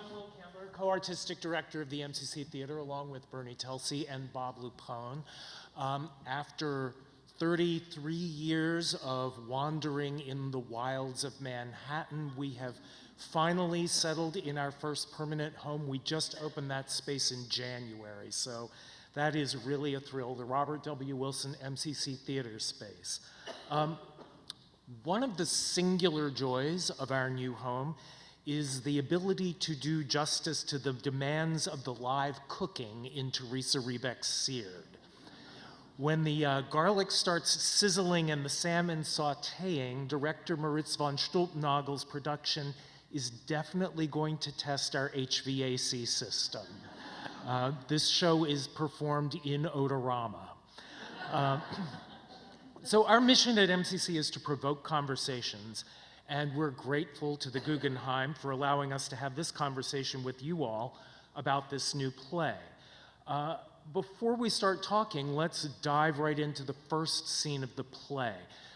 Cantler, co-artistic director of the MCC Theater, along with Bernie Telsey and Bob Lupone. After 33 years of wandering in the wilds of Manhattan, we have finally settled in our first permanent home. We just opened that space in January, so that is really a thrill, the Robert W. Wilson MCC Theater space. One of the singular joys of our new home is the ability to do justice to the demands of the live cooking in Theresa Rebeck's Seared. When the garlic starts sizzling and the salmon sauteing, director Moritz von Stuelpnagel's production is definitely going to test our HVAC system. This show is performed in odorama. So our mission at MCC is to provoke conversations, and we're grateful to the Guggenheim for allowing us to have this conversation with you all about this new play. Before we start talking, let's dive right into the first scene of the play.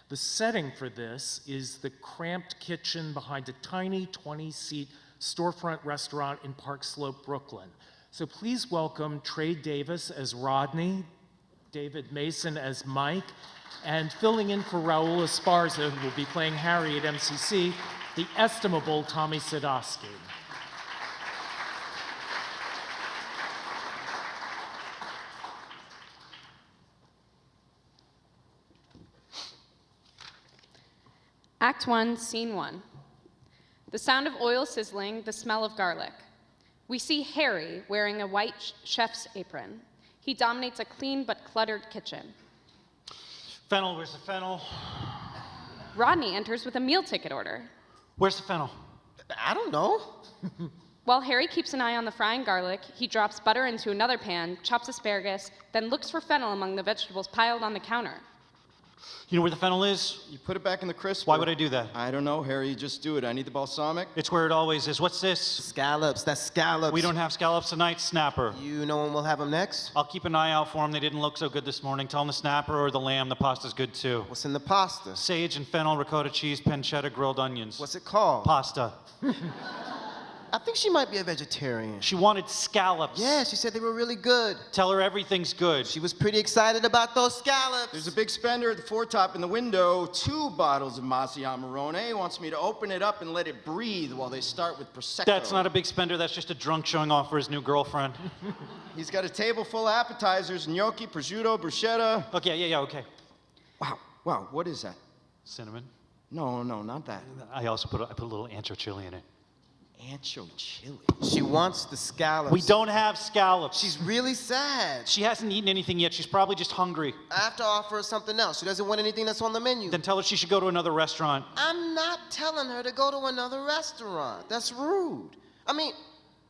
The setting for this is the cramped kitchen behind a tiny 20-seat storefront restaurant in Park Slope, Brooklyn. So please welcome Trey Davis as Rodney, David Mason as Mike, and filling in for Raul Esparza, who will be playing Harry at MCC, the estimable Tommy Sadowski. Act 1, Scene 1. The sound of oil sizzling, the smell of garlic. We see Harry wearing a white chef's apron. He dominates a clean but cluttered kitchen. Fennel, where's the fennel? Rodney enters with a meal ticket order. Where's the fennel? I don't know. While Harry keeps an eye on the frying garlic, he drops butter into another pan, chops asparagus, then looks for fennel among the vegetables piled on the counter. You know where the fennel is? You put it back in the crisper. Why would I do that? I don't know, Harry. You just do it. I need the balsamic. It's where it always is. What's this? Scallops, that's scallops. We don't have scallops tonight, snapper. You know when we'll have them next? I'll keep an eye out for them. They didn't look so good this morning. Tell them the snapper or the lamb. The pasta's good too. What's in the pasta? Sage and fennel, ricotta cheese, pancetta, grilled onions. What's it called? Pasta. I think she might be a vegetarian. She wanted scallops. Yeah, she said they were really good. Tell her everything's good. She was pretty excited about those scallops. There's a big spender at the foretop in the window. 2 bottles of Masi Amarone. Wants me to open it up and let it breathe while they start with Prosecco. That's not a big spender. That's just a drunk showing off for his new girlfriend. He's got a table full of appetizers, gnocchi, prosciutto, bruschetta. Okay, yeah, okay. Wow, what is that? Cinnamon. No, not that. I also put a little ancho chili in it. Ancho chili. She wants the scallops. We don't have scallops. She's really sad. She hasn't eaten anything yet. She's probably just hungry. I have to offer her something else. She doesn't want anything that's on the menu. Then tell her she should go to another restaurant. I'm not telling her to go to another restaurant. That's rude. I mean,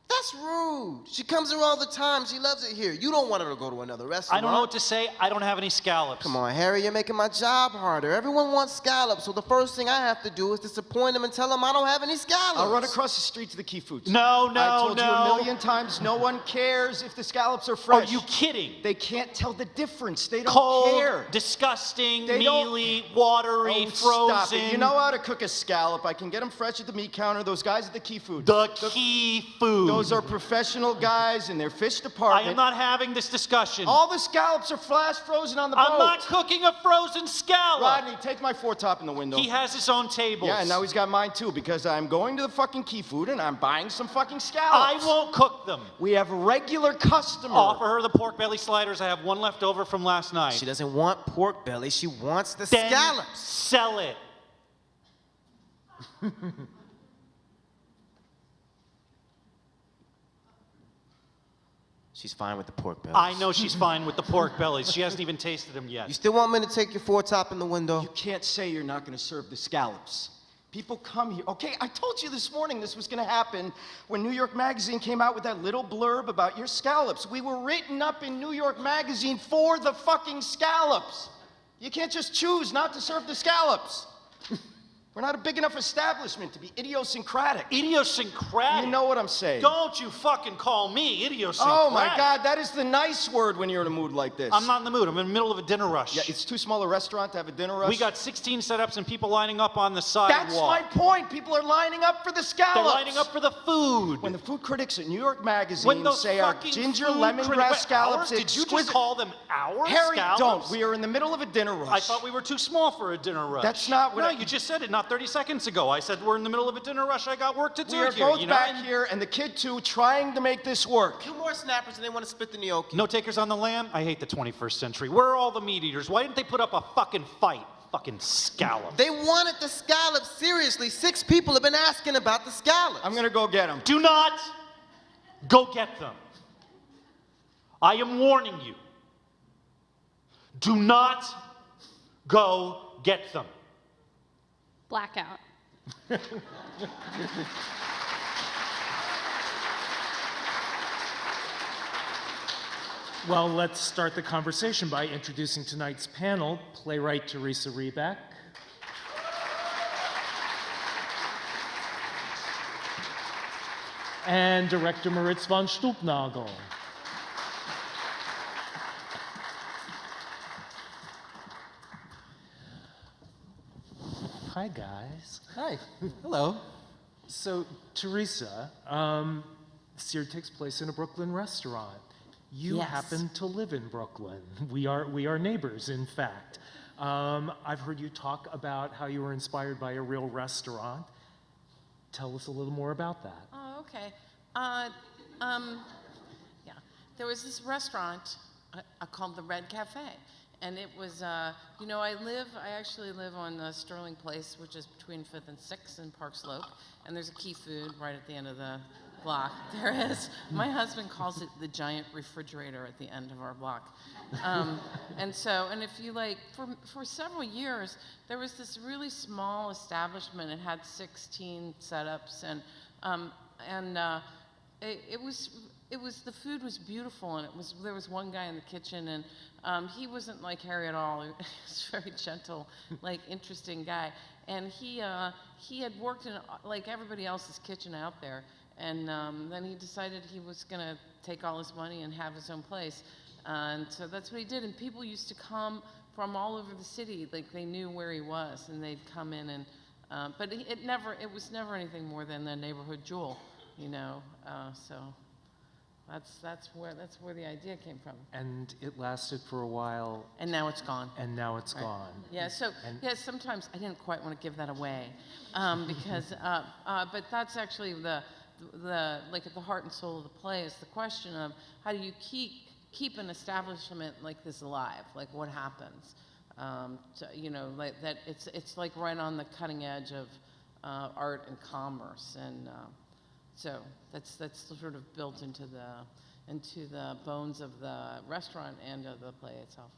that's rude. She comes here all the time. She loves it here. You don't want her to go to another restaurant. I don't know what to say. I don't have any scallops. Come on, Harry, you're making my job harder. Everyone wants scallops, so the first thing I have to do is disappoint them and tell them I don't have any scallops. I'll run across the street to the Key Foods. No. I told you a million times, no one cares if the scallops are fresh. Are you kidding? They can't tell the difference. They don't Cold, care. disgusting, They don't- mealy, watery, Oh, frozen. stop it. You know how to cook a scallop. I can get them fresh at the meat counter. Those guys at the Key Foods. The Key Foods. Those are professional guys in their fish I department. am not having this discussion. All the scallops are flash frozen on the boat. I'm not cooking a frozen scallop. Rodney, take my foretop in the window. He has his own tables. Yeah, and now he's got mine too, because I'm going to the fucking Key Food and I'm buying some fucking scallops. I won't cook them. We have regular customers. Offer her the pork belly sliders. I have one left over from last night. She doesn't want pork belly. She wants the Then scallops. sell it. She's fine with the pork bellies. I know she's fine with the pork bellies. She hasn't even tasted them yet. You still want me to take your foretop in the window? You can't say you're not going to serve the scallops. People come here. Okay, I told you this morning this was going to happen when New York Magazine came out with that little blurb about your scallops. We were written up in New York Magazine for the fucking scallops. You can't just choose not to serve the scallops. We're not a big enough establishment to be idiosyncratic. Idiosyncratic? You know what I'm saying. Don't you fucking call me idiosyncratic. Oh my God, that is the nice word when you're in a mood like this. I'm not in the mood. I'm in the middle of a dinner rush. Yeah, it's too small a restaurant to have a dinner rush. We got 16 setups and people lining up on the sidewalk. That's my point. People are lining up for the scallops. They're lining up for the food. When the food critics at New York Magazine When those say our fucking ginger food lemongrass scallops, Did you just exquisite. call them our Harry, scallops? don't. We are in the middle of a dinner rush. I thought we were too small for a dinner rush. That's not what No, I- you just said it not 30 seconds ago. I said we're in the middle of a dinner rush. I got work to do We are here. both you know? back here, and the kid too, trying to make this work. Two more snappers and they want to split the gnocchi. No takers on the lamb? I hate the 21st century. Where are all the meat eaters? Why didn't they put up a fucking fight? Fucking scallop. They wanted the scallops, seriously. 6 people have been asking about the scallops. I'm gonna go get them. Do not go get them. I am warning you. Do not go get them. Blackout. Well, let's start the conversation by introducing tonight's panel, playwright Theresa Rebeck, and director Moritz von Stuelpnagel. Hi, guys. Hi. Hello. So, Theresa, Seared takes place in a Brooklyn restaurant. You Yes. happen to live in Brooklyn. We are neighbors, in fact. I've heard you talk about how you were inspired by a real restaurant. Tell us a little more about that. Oh, okay. Yeah, there was this restaurant called the Red Cafe, and it was, you know, I actually live on Sterling Place, which is between 5th and 6th in Park Slope, and there's a Key Food right at the end of the block. There is. My husband calls it the giant refrigerator at the end of our block. And if you like, for several years, there was this really small establishment. It had 16 setups, and the food was beautiful, and there was one guy in the kitchen, and he wasn't like Harry at all. He was a very gentle, like interesting guy, and he had worked in like everybody else's kitchen out there. And then he decided he was going to take all his money and have his own place. And so that's what he did. And people used to come from all over the city, like they knew where he was, and they'd come in. And but it was never anything more than a neighborhood jewel, you know. So that's where the idea came from. And it lasted for a while, And now it's gone. and now it's Right. gone. Yeah, so, yeah, sometimes I didn't quite want to give that away, because, but that's actually like at the heart and soul of the play is the question of how do you keep an establishment like this alive? Like what happens? You know, like that it's like right on the cutting edge of art and commerce, and so that's sort of built into the bones of the restaurant and of the play itself.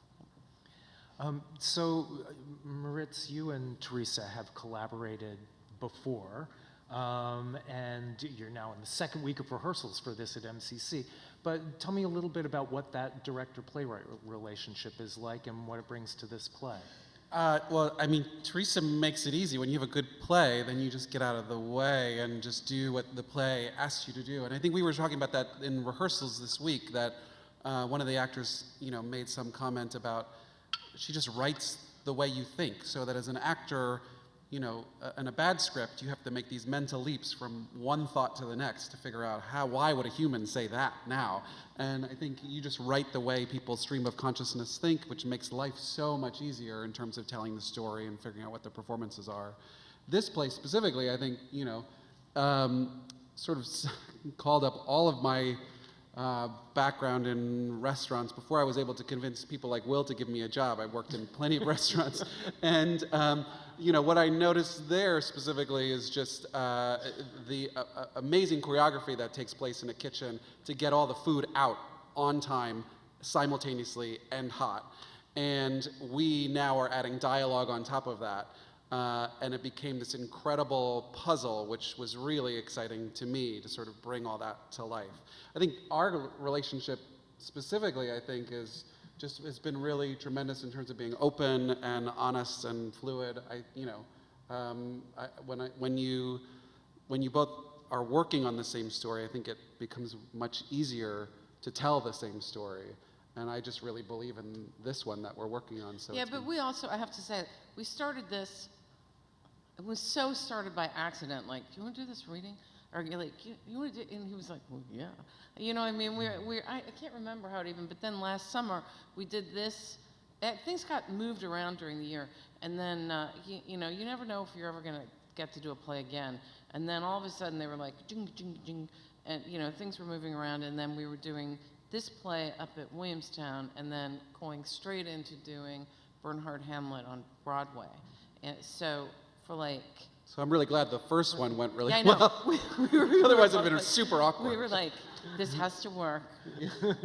Moritz, you and Theresa have collaborated before, and you're now in the second week of rehearsals for this at MCC. But tell me a little bit about what that director-playwright relationship is like and what it brings to this play. Well, I mean, Theresa makes it easy. When you have a good play, then you just get out of the way and just do what the play asks you to do. And I think we were talking about that in rehearsals this week, that one of the actors, you know, made some comment about she just writes the way you think, so that as an actor, you know, in a bad script, you have to make these mental leaps from one thought to the next to figure out why would a human say that now? And I think you just write the way people's stream of consciousness think, which makes life so much easier in terms of telling the story and figuring out what the performances are. This play specifically, I think, you know, sort of called up all of my background in restaurants before I was able to convince people like Will to give me a job. I worked in plenty of restaurants. And, you know, what I noticed there specifically is just the amazing choreography that takes place in a kitchen to get all the food out on time, simultaneously, and hot. And we now are adding dialogue on top of that. And it became this incredible puzzle, which was really exciting to me to sort of bring all that to life. I think our relationship specifically, I think, has been really tremendous in terms of being open and honest and fluid. When you both are working on the same story, I think it becomes much easier to tell the same story. And I just really believe in this one that we're working on. So Yeah, it's but been- we also, I have to say, we started this, it was so started by accident, like, do you want to do this reading? Or you're like, you want to do, and he was like, well, yeah. You know what I mean? I can't remember how it even, but then last summer, we did this, things got moved around during the year, and then, you know, you never know if you're ever going to get to do a play again. And then all of a sudden, they were like, jing, jing, jing, and, you know, things were moving around, and then we were doing this play up at Williamstown, and then going straight into doing Bernhardt Hamlet on Broadway. And so for like, So I'm really glad the first one went really yeah, I know. well. We were Otherwise, it would have been like- super awkward. We were like, this has to work,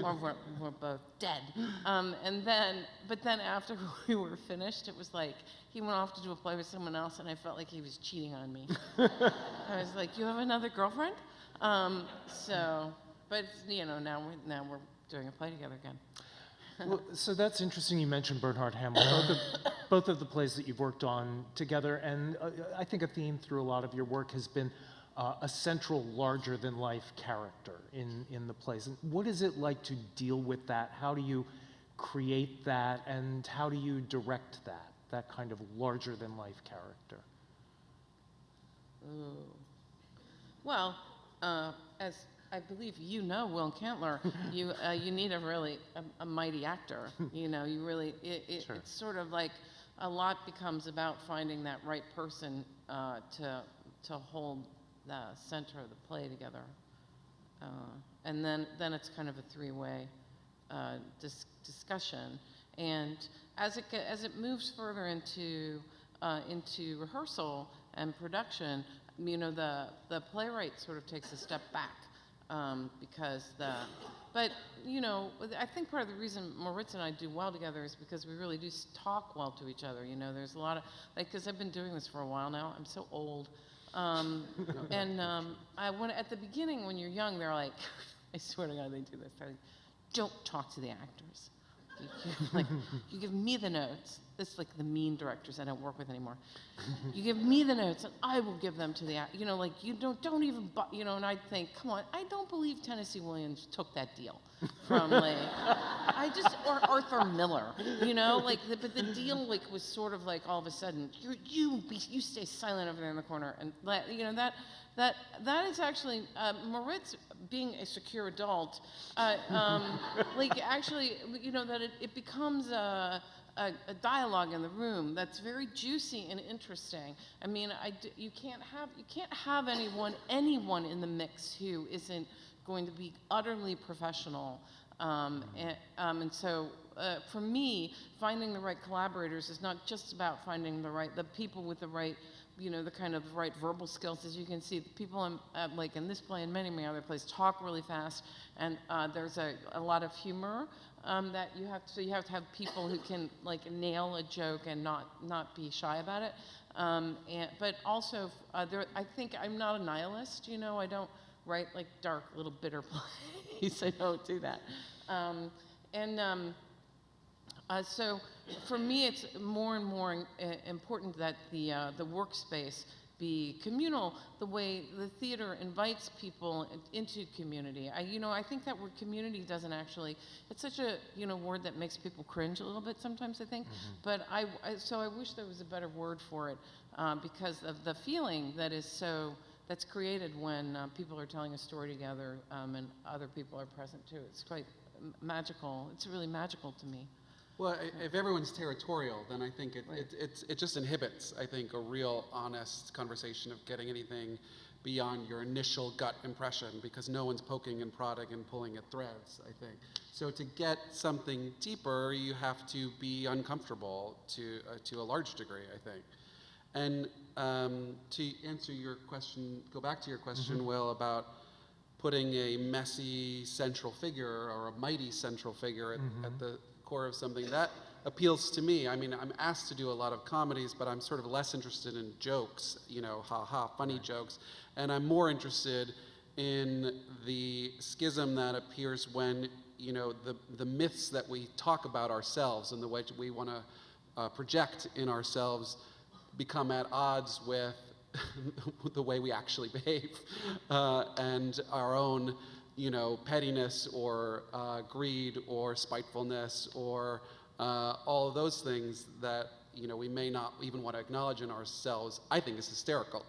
or we're both dead. But then after we were finished, it was like he went off to do a play with someone else, and I felt like he was cheating on me. I was like, you have another girlfriend? But you know, now we're doing a play together again. Well, so that's interesting. You mentioned Bernhardt Hamlet, both of the plays that you've worked on together, and I think a theme through a lot of your work has been a central, larger-than-life character in the plays. And what is it like to deal with that? How do you create that, and how do you direct that kind of larger-than-life character? Ooh. Well, as I believe you know, Will Cantler, you need a mighty actor. You know, you really, Sure. it's sort of like a lot becomes about finding that right person to hold the center of the play together. And then it's kind of a three-way discussion. And as it moves further into rehearsal and production, you know, the playwright sort of takes a step back. But you know, I think part of the reason Moritz and I do well together is because we really do talk well to each other. You know, there's a lot of, like, because I've been doing this for a while now, I'm so old. At the beginning, when you're young, they're like, I swear to God, they do this. They're like, don't talk to the actors. You give me the notes. This is like the mean directors I don't work with anymore. You give me the notes, and I will give them to the, you know, like, you don't even, you know, and I'd think, come on, I don't believe Tennessee Williams took that deal from, like, or Arthur Miller, you know, like, but the deal, like, was sort of like, all of a sudden, you stay silent over there in the corner, and, you know, that is actually, Moritz, being a secure adult, like, actually, you know, that it becomes a dialogue in the room that's very juicy and interesting. I mean, you can't have anyone in the mix who isn't going to be utterly professional. And so, for me, finding the right collaborators is not just about finding the people with the right, you know, the kind of right verbal skills. As you can see, the people like in this play and many other plays talk really fast, and there's a lot of humor that you have to have people who can, like, nail a joke and not be shy about it. But also, I think I'm not a nihilist. You know, I don't write like dark little bitter plays. I don't do that. So for me, it's more and more important that the workspace be communal, the way the theater invites people into community. I think that word community doesn't actually, it's such a, word that makes people cringe a little bit sometimes, I think. Mm-hmm. But so I wish there was a better word for it because of the feeling that's created when people are telling a story together and other people are present too. It's quite magical. It's really magical to me. Well, if everyone's territorial, then I think it just inhibits, I think, a real honest conversation of getting anything beyond your initial gut impression, because no one's poking and prodding and pulling at threads, I think. So to get something deeper, you have to be uncomfortable to a large degree, I think. And to answer your question, go back to your question, mm-hmm. Will, about putting a messy central figure or a mighty central figure at the core of something that appeals to me. I mean, I'm asked to do a lot of comedies, but I'm sort of less interested in jokes, funny jokes, and I'm more interested in the schism that appears when, the myths that we talk about ourselves and the way we want to project in ourselves become at odds with the way we actually behave, and our own, pettiness or greed or spitefulness or all of those things that we may not even want to acknowledge in ourselves, I think is hysterical,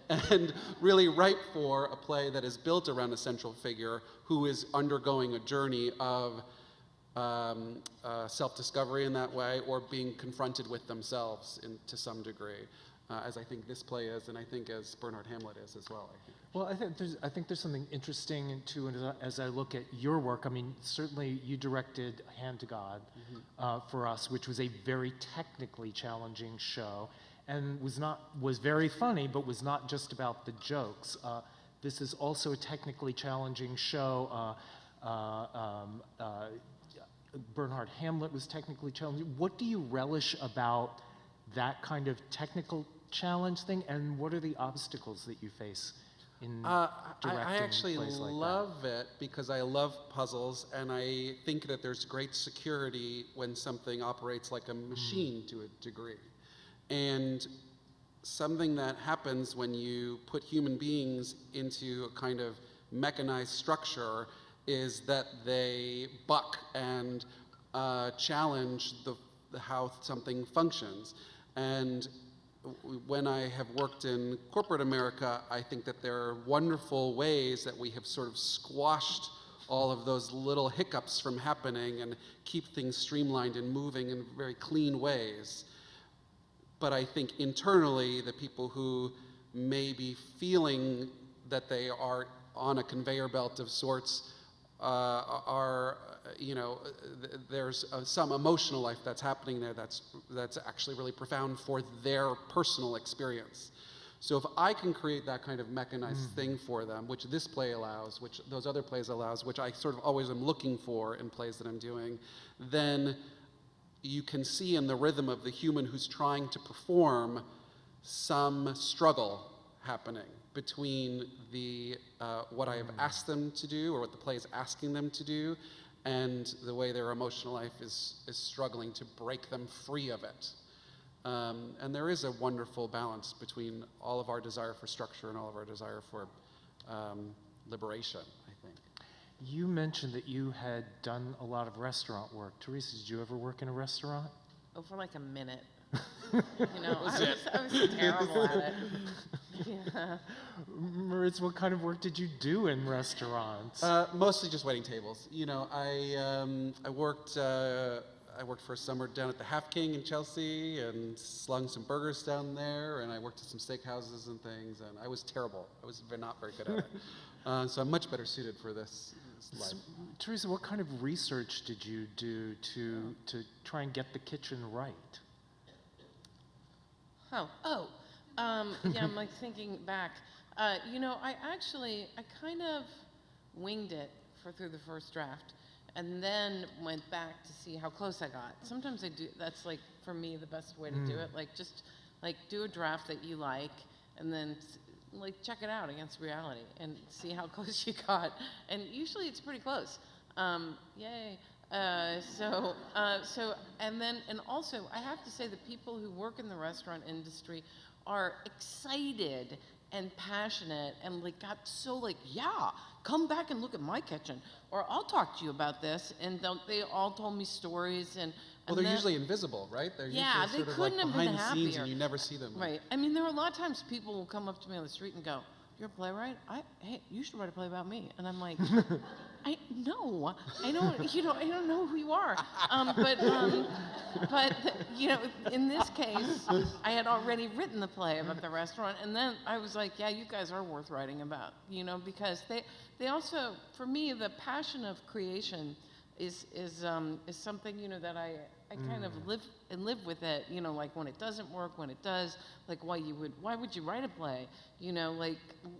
and really ripe for a play that is built around a central figure who is undergoing a journey of self-discovery in that way, or being confronted with themselves to some degree, as I think this play is, and I think as Bernhardt Hamlet is as well, I think. Well, I think there's something interesting too, and as I look at your work. I mean, certainly you directed Hand to God for us, which was a very technically challenging show, and was very funny, but was not just about the jokes. This is also a technically challenging show. Bernhardt Hamlet was technically challenging. What do you relish about that kind of technical challenge thing, and what are the obstacles that you face in directing I actually plays like love it because I love puzzles, and I think that there's great security when something operates like a machine to a degree. And something that happens when you put human beings into a kind of mechanized structure is that they buck and challenge how something functions. And when I have worked in corporate America, I think that there are wonderful ways that we have sort of squashed all of those little hiccups from happening and keep things streamlined and moving in very clean ways. But I think internally, the people who may be feeling that they are on a conveyor belt of sorts there's some emotional life that's happening there that's actually really profound for their personal experience. So if I can create that kind of mechanized thing for them, which this play allows, which those other plays allows, which I sort of always am looking for in plays that I'm doing, then you can see in the rhythm of the human who's trying to perform some struggle happening between what I have asked them to do, or what the play is asking them to do, and the way their emotional life is struggling to break them free of it. And there is a wonderful balance between all of our desire for structure and all of our desire for liberation, I think. You mentioned that you had done a lot of restaurant work. Theresa, did you ever work in a restaurant? Oh, for like a minute. I was terrible at it. Yeah. Moritz, what kind of work did you do in restaurants? Mostly just waiting tables. I worked for a summer down at the Half King in Chelsea and slung some burgers down there, and I worked at some steakhouses and things, and I was terrible. I was not very good at it. So I'm much better suited for this life. Theresa, what kind of research did you do to try and get the kitchen right? Yeah, I'm like thinking back. I kind of winged it through the first draft, and then went back to see how close I got. Sometimes I do, that's like, for me, the best way to do it. Like, just, like, do a draft that you like, and then, like, check it out against reality, and see how close you got. And usually it's pretty close. Yay. And also, I have to say, the people who work in the restaurant industry are excited and passionate and like got so like, yeah, come back and look at my kitchen, or I'll talk to you about this. And they all told me stories and. Well, they're usually invisible, right? They're yeah, usually they sort of couldn't like have behind been the scenes, happier. and you never see them. Right. I mean, there are a lot of times people will come up to me on the street and go, "You're a playwright? Hey, you should write a play about me." And I'm like, I don't know who you are. But in this case, I had already written the play about the restaurant, and then I was like, yeah, you guys are worth writing about, because they also, for me, the passion of creation is something that I kind of live with it, like when it doesn't work, when it does, like why would you write a play, like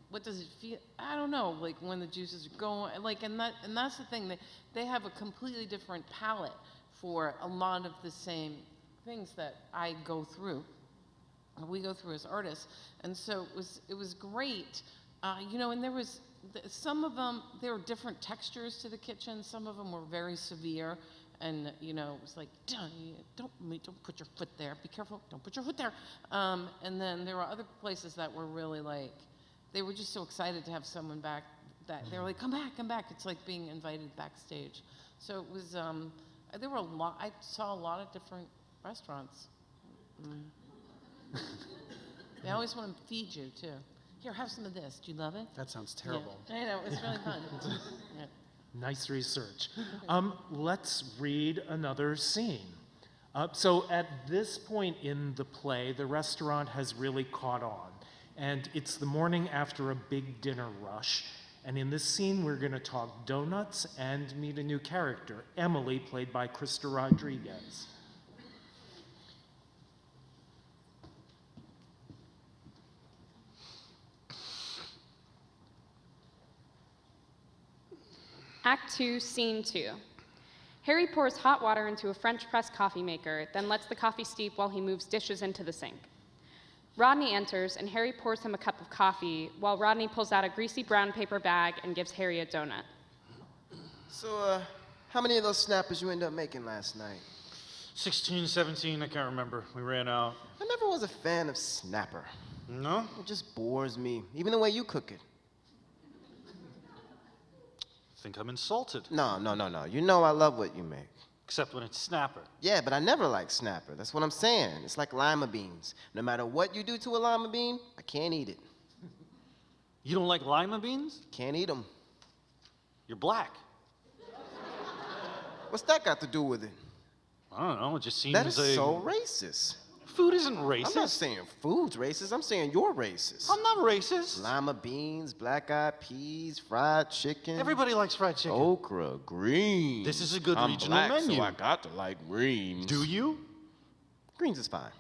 what does it feel, I don't know, like when the juices are going, like, and that's the thing, they have a completely different palette for a lot of the same things that I go through, we go through as artists. And so it was great, and there was some of them, there were different textures to the kitchen. Some of them were very severe and you know, it was like, don't put your foot there. Be careful. Don't put your foot there. And then there were other places that were really like, they were just so excited to have someone back that they were like, come back, come back. It's like being invited backstage. So it was. There were a lot. I saw a lot of different restaurants. They always want to feed you too. Here, have some of this. Do you love it? That sounds terrible. Yeah. I know, it's really fun. Yeah. Nice research. Let's read another scene. So at this point in the play, the restaurant has really caught on. And it's the morning after a big dinner rush. And in this scene, we're going to talk donuts and meet a new character, Emily, played by Krista Rodriguez. Act 2, Scene 2. Harry pours hot water into a French press coffee maker, then lets the coffee steep while he moves dishes into the sink. Rodney enters, and Harry pours him a cup of coffee, while Rodney pulls out a greasy brown paper bag and gives Harry a donut. So, how many of those snappers you end up making last night? 16, 17, I can't remember. We ran out. I never was a fan of snapper. No? It just bores me, even the way you cook it. Think I'm insulted. No. You know I love what you make. Except when it's snapper. Yeah, but I never like snapper. That's what I'm saying. It's like lima beans. No matter what you do to a lima bean, I can't eat it. You don't like lima beans? Can't eat them. You're black. What's that got to do with it? I don't know, it just seems That is like... so racist. Food isn't I'm racist. not saying food's racist. I'm saying you're racist. I'm not racist. Lima beans, black-eyed peas, fried chicken. Everybody likes fried chicken. Okra, greens. This is a good I'm regional black, menu. so I got to like greens. Do you? Greens is fine.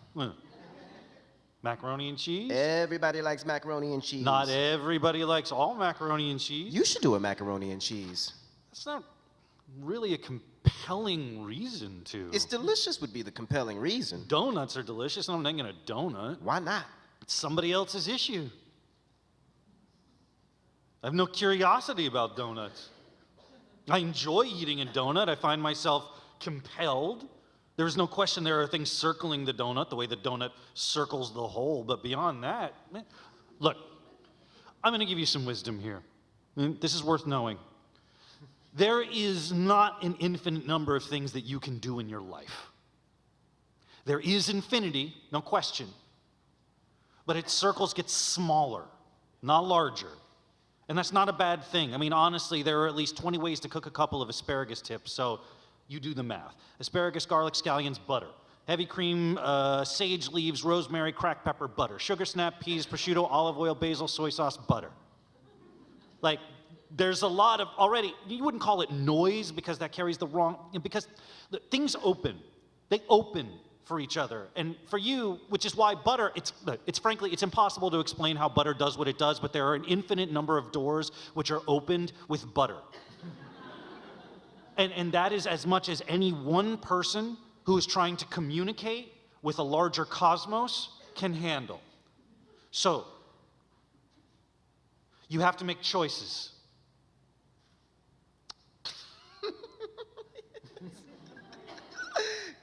Macaroni and cheese? Everybody likes macaroni and cheese. Not everybody likes all macaroni and cheese. You should do a macaroni and cheese. That's not really a compelling reason to. It's delicious would be the compelling reason. Donuts are delicious, and I'm not getting a donut. Why not? It's somebody else's issue. I have no curiosity about donuts. I enjoy eating a donut. I find myself compelled. There is no question there are things circling the donut, the way the donut circles the hole. But beyond that, look, I'm going to give you some wisdom here. This is worth knowing. There is not an infinite number of things that you can do in your life. There is infinity, no question. But its circles get smaller, not larger. And that's not a bad thing. I mean, honestly, there are at least 20 ways to cook a couple of asparagus tips, so you do the math. Asparagus, garlic, scallions, butter. Heavy cream, sage leaves, rosemary, cracked pepper, butter. Sugar snap peas, prosciutto, olive oil, basil, soy sauce, butter. Like, there's a lot of, already, you wouldn't call it noise because that carries the wrong, because things open. They open for each other. And for you, which is why butter, it's frankly, it's impossible to explain how butter does what it does, but there are an infinite number of doors which are opened with butter. And that is as much as any one person who is trying to communicate with a larger cosmos can handle. So, you have to make choices.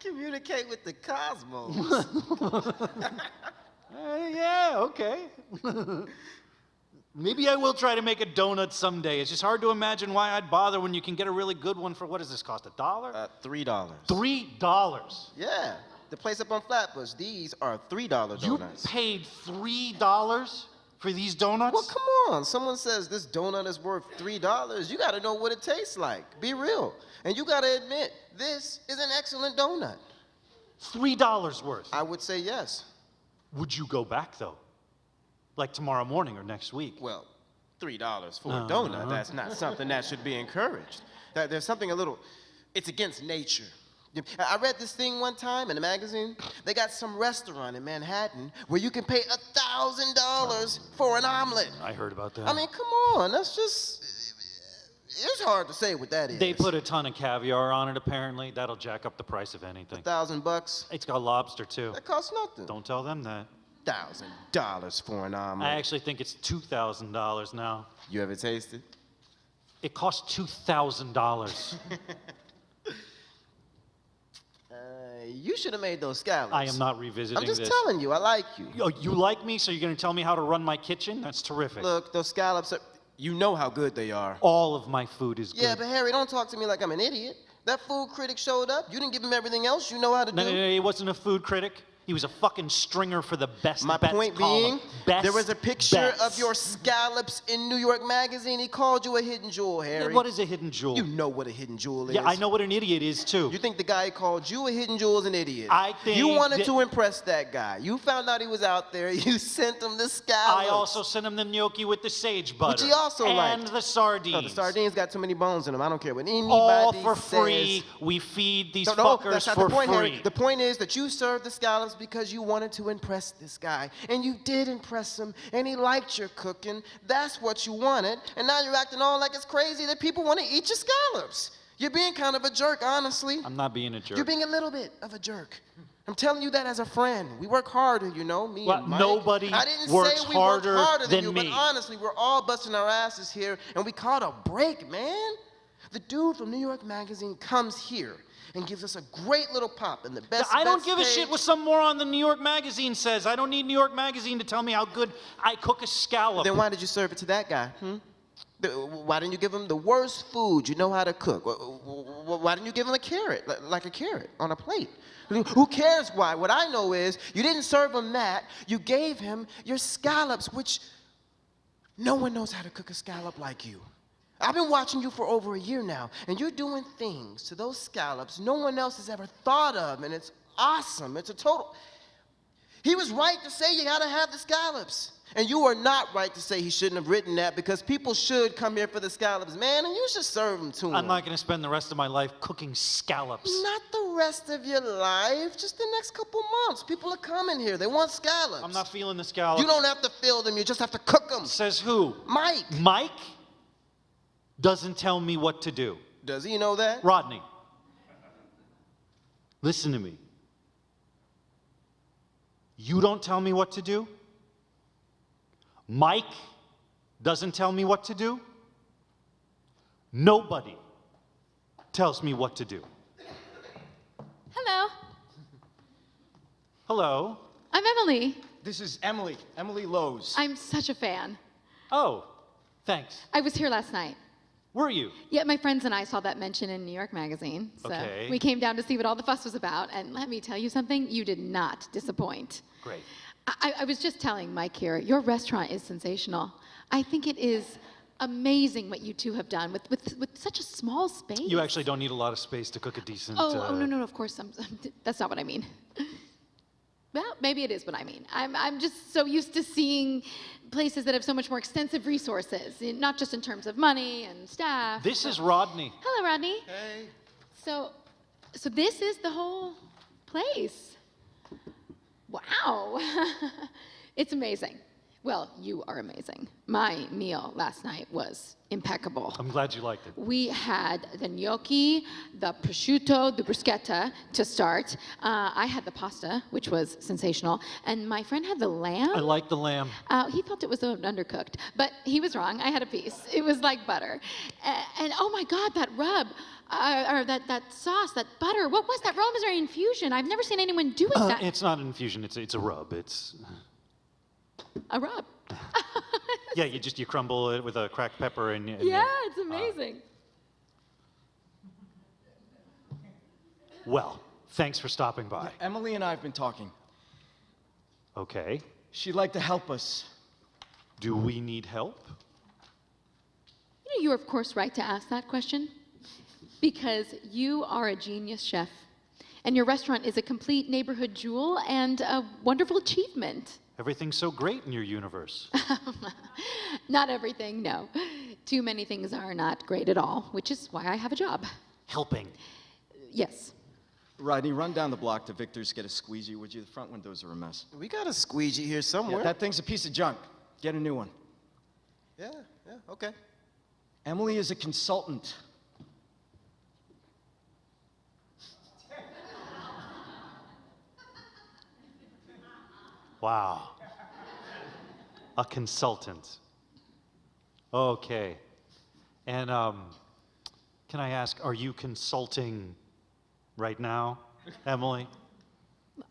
Communicate with the cosmos. Yeah, okay. Maybe I will try to make a donut someday. It's just hard to imagine why I'd bother when you can get a really good one for, what does this cost, $1? $3. $3. Yeah, the place up on Flatbush, these are $3 donuts. You paid $3 for these donuts? Well, come on. Someone says this donut is worth $3. You got to know what it tastes like. Be real. And you got to admit, this is an excellent donut. $3 worth. I would say yes. Would you go back, though? Like tomorrow morning or next week? Well, $3 for a donut, that's not something that should be encouraged. There's something a little, it's against nature. I read this thing one time in a magazine. They got some restaurant in Manhattan where you can pay $1,000 for an omelet. I heard about that. I mean, come on, that's just, it's hard to say what that is. They put a ton of caviar on it, apparently. That'll jack up the price of anything. $1,000? It's got lobster, too. That costs nothing. Don't tell them that. $1,000 for an omelet. I actually think it's $2,000 now. You ever tasted? It costs $2,000. You should have made those scallops. I am not revisiting I'm just this. telling you, I like you. Oh, you like me, so you're going to tell me how to run my kitchen? That's terrific. Look, those scallops are. You know how good they are. All of my food is good. Yeah, but Harry, don't talk to me like I'm an idiot. That food critic showed up. You didn't give him everything else you know how to No, do. no, no, he wasn't a food critic. He was a fucking stringer for the best My bets point column. being, Best there was a picture bets. of your scallops in New York Magazine. He called you a hidden jewel, Harry. What is a hidden jewel? You know what a hidden jewel is. Yeah, I know what an idiot is, too. You think the guy who called you a hidden jewel is an idiot. I think you wanted that- to impress that guy. You found out he was out there. You sent him the scallops. I also sent him the gnocchi with the sage butter. he also and liked. the sardines. No, the sardines got too many bones in them. I don't care what anybody All for says. free. We feed these No, fuckers that's not for the point, free. Harry. The point is that you served the scallops because you wanted to impress this guy. And you did impress him, and he liked your cooking. That's what you wanted. And now you're acting all like it's crazy that people want to eat your scallops. You're being kind of a jerk, honestly. I'm not being a jerk. You're being a little bit of a jerk. I'm telling you that as a friend. We work harder, you know, me Well, and Mike. nobody I didn't works say we harder worked harder than you, me. but honestly, we're all busting our asses here, and we caught a break, man. The dude from New York Magazine comes here and gives us a great little pop in the best. I don't bets give a page. shit what some moron the New York Magazine says. I don't need New York Magazine to tell me how good I cook a scallop. Then why did you serve it to that guy? Why didn't you give him the worst food you know how to cook? Why didn't you give him a carrot, like a carrot on a plate? Who cares why? What I know is you didn't serve him that. You gave him your scallops, which no one knows how to cook a scallop like you. I've been watching you for over a year now, and you're doing things to those scallops no one else has ever thought of, and it's awesome. It's a total. He was right to say you gotta have the scallops. And you are not right to say he shouldn't have written that because people should come here for the scallops, man, and you should serve them to them. I'm not going to spend the rest of my life cooking scallops. Not the rest of your life, just the next couple months. People are coming here. They want scallops. I'm not feeling the scallops. You don't have to fill them. You just have to cook them. Says who? Mike. Mike doesn't tell me what to do. Does he know that? Rodney, listen to me. You don't tell me what to do. Mike doesn't tell me what to do. Nobody tells me what to do. Hello, Hello. I'm Emily. This is Emily Lowe's. I'm such a fan. Oh, thanks. I was here last night. Were you? Yeah, my friends and I saw that mention in New York Magazine. So Okay. we came down to see what all the fuss was about. And let me tell you something, you did not disappoint. Great. I was just telling Mike here, your restaurant is sensational. I think it is amazing what you two have done with such a small space. You actually don't need a lot of space to cook a decent. Oh, no, of course, that's not what I mean. Well, maybe it is what I mean. I'm just so used to seeing places that have so much more extensive resources, not just in terms of money and staff. This is Rodney. Hello, Rodney. Hey. So this is the whole place. Wow. It's amazing. Well, you are amazing. My meal last night was impeccable. I'm glad you liked it. We had the gnocchi, the prosciutto, the bruschetta to start. I had the pasta, which was sensational. And my friend had the lamb. I like the lamb. He felt it was undercooked, but he was wrong. I had a piece. It was like butter. And oh my God, that rub, or that sauce, that butter. What was that rosemary infusion? I've never seen anyone do it that. It's not an infusion. It's a rub. It's A rub. yeah. You crumble it with a cracked pepper and Yeah, it's amazing. Well, thanks for stopping by. Emily and I have been talking. Okay. She'd like to help us. Do we need help? You know, you're of course right to ask that question because you are a genius chef and your restaurant is a complete neighborhood jewel and a wonderful achievement. Everything's so great in your universe. Not everything, no. Too many things are not great at all, which is why I have a job. Helping. Yes. Rodney, run down the block to Victor's, get a squeegee, would you? The front windows are a mess. We got a squeegee here somewhere. Yeah, that thing's a piece of junk. Get a new one. Yeah, okay. Emily is a consultant. Wow. A consultant. Okay. And can I ask, are you consulting right now? Emily?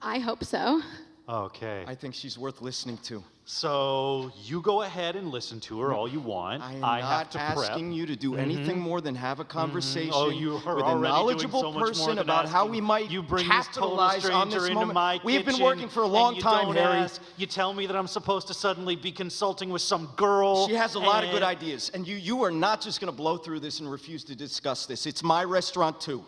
I hope so. Okay. I think she's worth listening to. So you go ahead and listen to her all you want. I am have not to prep. asking you to do anything more than have a conversation Oh, you are with a already knowledgeable doing so much more person than about how asking. we might You bring this total capitalize on stranger this into moment. my We've been kitchen, working for a long and you time, don't Harry. ask. You tell me that I'm supposed to suddenly be consulting with some girl. She has a lot of good and- ideas, and you are not just going to blow through this and refuse to discuss this. It's my restaurant too,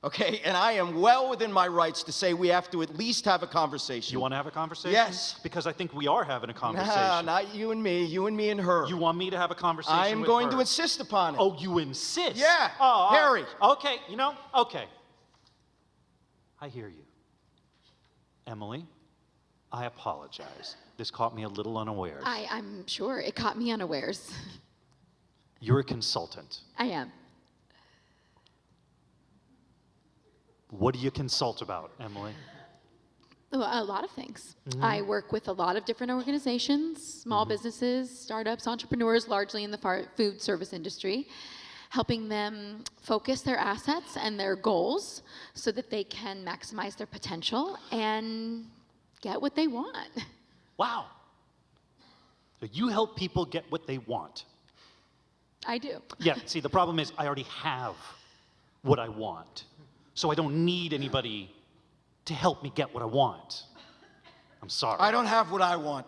okay? And I am well within my rights to say we have to at least have a conversation. You want to have a conversation? Yes. Because I think we are having a conversation. Nah, not you and me and her. You want me to have a conversation I am with going her? to insist upon it. Oh, you insist? Yeah, Oh, Harry. Okay, okay. I hear you. Emily, I apologize. This caught me a little unawares. I'm sure it caught me unawares. You're a consultant. I am. What do you consult about, Emily? A lot of things. I work with a lot of different organizations, small businesses, startups, entrepreneurs, largely in the food service industry, helping them focus their assets and their goals so that they can maximize their potential and get what they want. Wow. So you help people get what they want. I do. Yeah, see, the problem is I already have what I want. So I don't need anybody to help me get what I want. I'm sorry. I don't have what I want.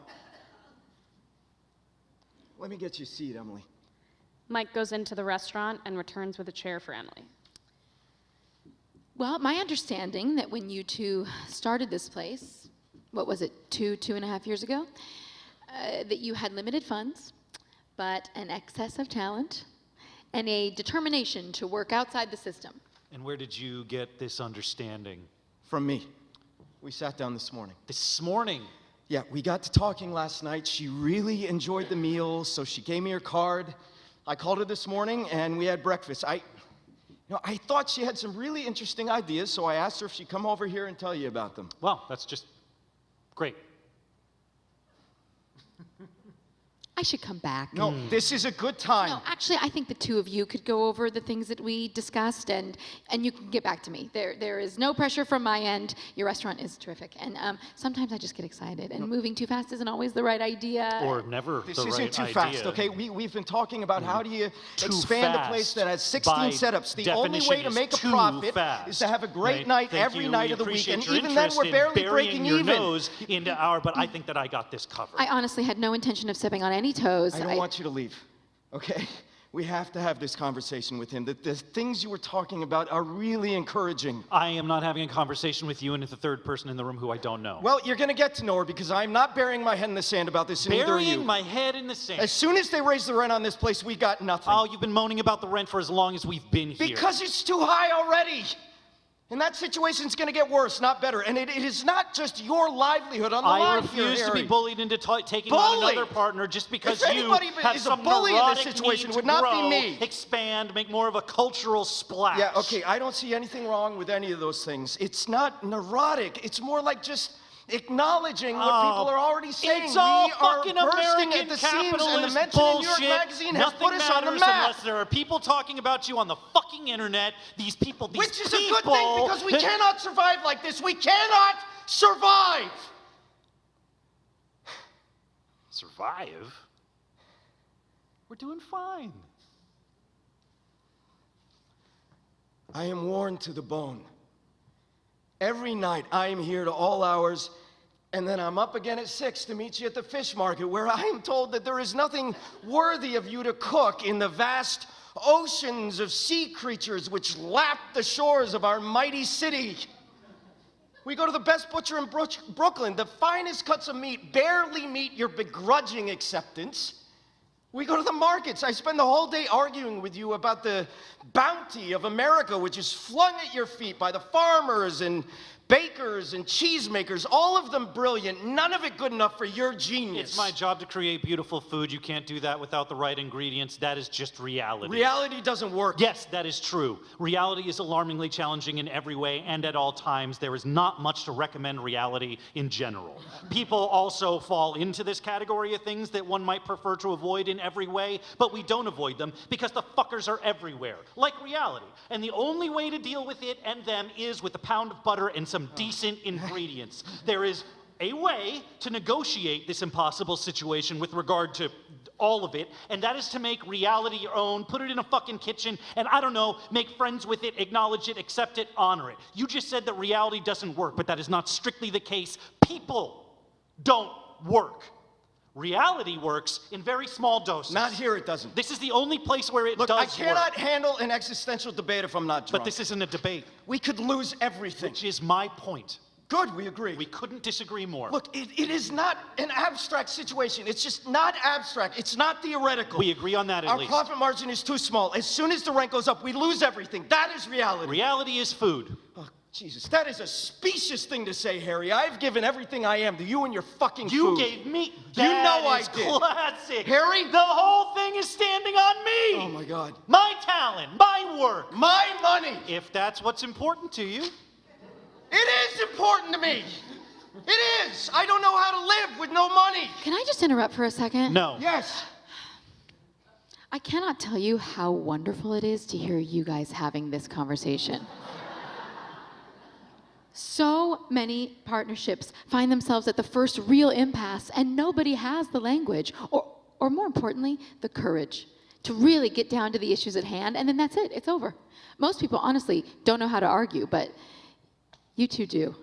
Let me get you a seat, Emily. Mike goes into the restaurant and returns with a chair for Emily. Well, my understanding that when you two started this place, what was it, two and a half years ago, that you had limited funds, but an excess of talent and a determination to work outside the system. And where did you get this understanding? From me. We sat down this morning. This morning. Yeah, we got to talking last night. She really enjoyed the meal, so she gave me her card. I called her this morning, and we had breakfast. I thought she had some really interesting ideas, so I asked her if she'd come over here and tell you about them. Well, that's just great. I should come back. No, this is a good time. No, actually, I think the two of you could go over the things that we discussed, and you can get back to me. There is no pressure from my end. Your restaurant is terrific, and sometimes I just get excited, and moving too fast isn't always the right idea. Or never This the isn't right too idea. fast, okay? We've been talking about how do you Too expand a fast. place that has 16 By setups. The only definition way to is make a too profit fast. is to have a great Right? night Thank every you. night We of the week, appreciate and your even then interest we're in barely burying breaking your even. nose into our, but I think that I got this covered. I honestly had no intention of stepping on any toes. I don't want you to leave, okay? We have to have this conversation with him. The things you were talking about are really encouraging. I am not having a conversation with you and the third person in the room who I don't know. Well, you're gonna get to know her because I'm not burying my head in the sand about this, and neither are you. Burying my head in the sand. As soon as they raise the rent on this place, we got nothing. Oh, you've been moaning about the rent for as long as we've been here. Because it's too high already. And that situation's gonna get worse, not better. And it is not just your livelihood on the I line refuse here, to be Harry. bullied into taking on Bullied? another partner just because If you anybody have is a some bully in this neurotic situation, need it would to not be grow, me. expand, make more of a cultural splash. Yeah, okay, I don't see anything wrong with any of those things. It's not neurotic. It's more like just acknowledging what people are already saying. It's all We are fucking bursting American at the seams, and the capitalist mention in New York bullshit. Magazine has Nothing put us on the matters map. unless there are people talking about you on the fucking internet. These people, these Which is people. a good thing because we cannot survive like this. We cannot survive. Survive? We're doing fine. I am worn to the bone. Every night I am here to all hours, and then I'm up again at 6 to meet you at the fish market, where I am told that there is nothing worthy of you to cook in the vast oceans of sea creatures which lap the shores of our mighty city. We go to the best butcher in Brooklyn. The finest cuts of meat barely meet your begrudging acceptance. We go to the markets. I spend the whole day arguing with you about the bounty of America, which is flung at your feet by the farmers and bakers and cheesemakers, all of them brilliant, none of it good enough for your genius. It's my job to create beautiful food. You can't do that without the right ingredients. That is just reality. Reality doesn't work. Yes, that is true. Reality is alarmingly challenging in every way and at all times. There is not much to recommend reality in general. People also fall into this category of things that one might prefer to avoid in every way, but we don't avoid them because the fuckers are everywhere, like reality. And the only way to deal with it and them is with a pound of butter and some decent ingredients. There is a way to negotiate this impossible situation with regard to all of it, and that is to make reality your own, put it in a fucking kitchen, and I don't know, make friends with it, acknowledge it, accept it, honor it. You just said that reality doesn't work, but that is not strictly the case. People don't work. Reality works in very small doses. Not here, it doesn't. This is the only place where it Look, does I cannot work. handle an existential debate if I'm not drunk. But this isn't a debate, We could lose everything. which is my point. Good, we agree. We couldn't disagree more. Look, it is not an abstract situation. It's just not abstract. It's not theoretical. We agree on that at Our least. profit margin is too small. As soon as the rent goes up, we lose everything. That is reality. Reality is food. Oh, Jesus, that is a specious thing to say, Harry. I've given everything I am to you and your fucking You food. gave me. You know That I is did. Classic. Harry? The whole thing is standing on me. Oh, my God. My talent, my work. My money. If that's what's important to you. It is important to me. It is. I don't know how to live with no money. Can I just interrupt for a second? No. Yes. I cannot tell you how wonderful it is to hear you guys having this conversation. So many partnerships find themselves at the first real impasse, and nobody has the language, or more importantly, the courage to really get down to the issues at hand, and then that's it, it's over. Most people, honestly, don't know how to argue, but you two do.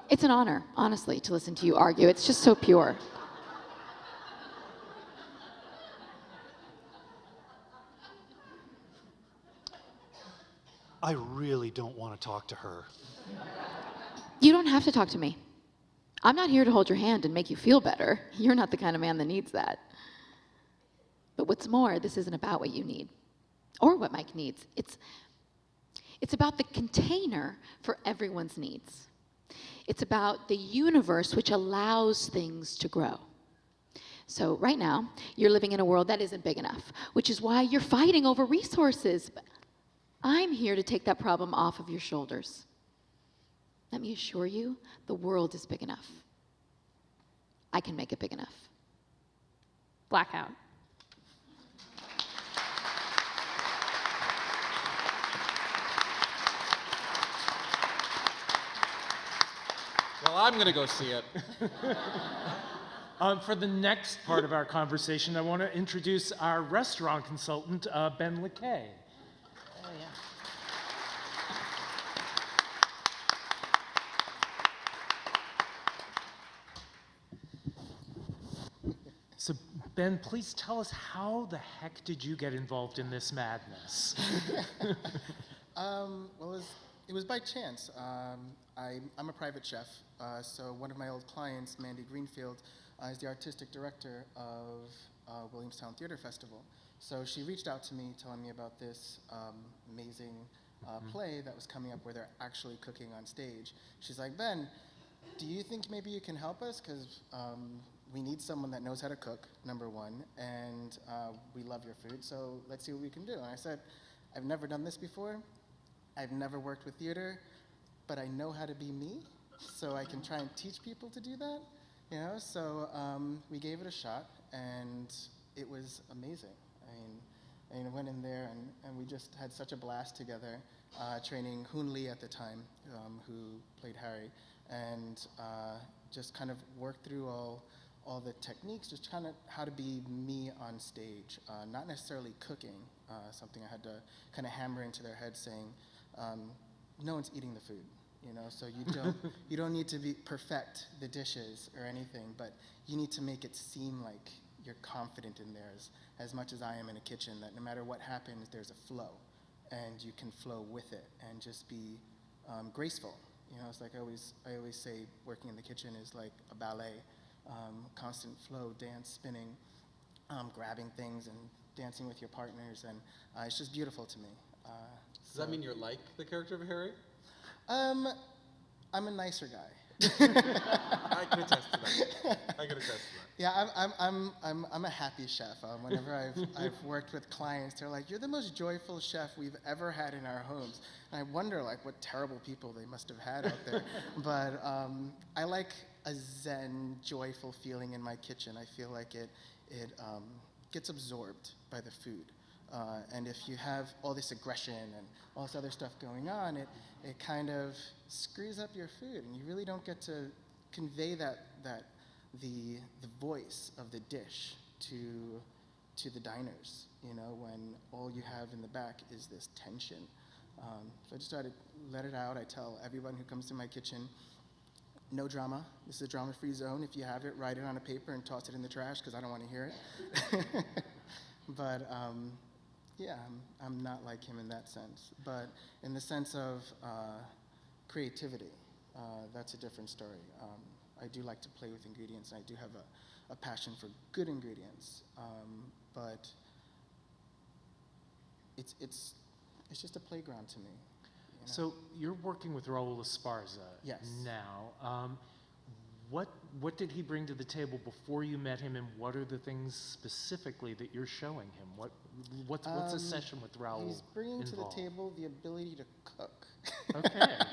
It's an honor, honestly, to listen to you argue. It's just so pure. I really don't want to talk to her. You don't have to talk to me. I'm not here to hold your hand and make you feel better. You're not the kind of man that needs that. But what's more, this isn't about what you need or what Mike needs. It's about the container for everyone's needs. It's about the universe which allows things to grow. So right now, you're living in a world that isn't big enough, which is why you're fighting over resources. But I'm here to take that problem off of your shoulders. Let me assure you, the world is big enough. I can make it big enough. Blackout. Well, I'm going to go see it. For the next part of our conversation, I want to introduce our restaurant consultant, Ben Liquet. Oh, yeah. So, Ben, please tell us, how the heck did you get involved in this madness? Well, it was by chance. I'm a private chef, so one of my old clients, Mandy Greenfield, is the artistic director of Williamstown Theater Festival. So she reached out to me telling me about this amazing play that was coming up where they're actually cooking on stage. She's like, Ben, do you think maybe you can help us? Because we need someone that knows how to cook, number one, and we love your food, so let's see what we can do. And I said, I've never done this before. I've never worked with theater, but I know how to be me, so I can try and teach people to do that, you know? So we gave it a shot, and it was amazing. I mean, I went in there, and we just had such a blast together, training Hoon Lee at the time, who played Harry, and just kind of worked through all the techniques, just kind of how to be me on stage, not necessarily cooking, something I had to kind of hammer into their head saying, no one's eating the food, you know, so you don't need to perfect the dishes or anything, but you need to make it seem like you're confident in there as much as I am in a kitchen, that no matter what happens, there's a flow, and you can flow with it and just be graceful. You know, it's like I always say working in the kitchen is like a ballet, constant flow, dance, spinning, grabbing things and dancing with your partners, and it's just beautiful to me. Does that mean you're like the character of Harry? I'm a nicer guy. I can attest to that. I can attest to that. Yeah, I'm a happy chef. Whenever I've worked with clients, they're like, "You're the most joyful chef we've ever had in our homes." And I wonder, like, what terrible people they must have had out there. But I like a zen, joyful feeling in my kitchen. I feel like it it gets absorbed by the food. And if you have all this aggression and all this other stuff going on, it kind of screws up your food, and you really don't get to convey the voice of the dish to the diners, you know, when all you have in the back is this tension. So I just try to let it out. I tell everyone who comes to my kitchen, no drama. This is a drama-free zone. If you have it, write it on a paper and toss it in the trash, because I don't want to hear it. But yeah, I'm not like him in that sense. But in the sense of creativity, that's a different story. I do like to play with ingredients, and I do have a passion for good ingredients. But it's just a playground to me. You know? So you're working with Raul Esparza Yes. now. What did he bring to the table before you met him, and what are the things specifically that you're showing him? What's a session with Raul He's bringing involved? to the table the ability to cook. Okay.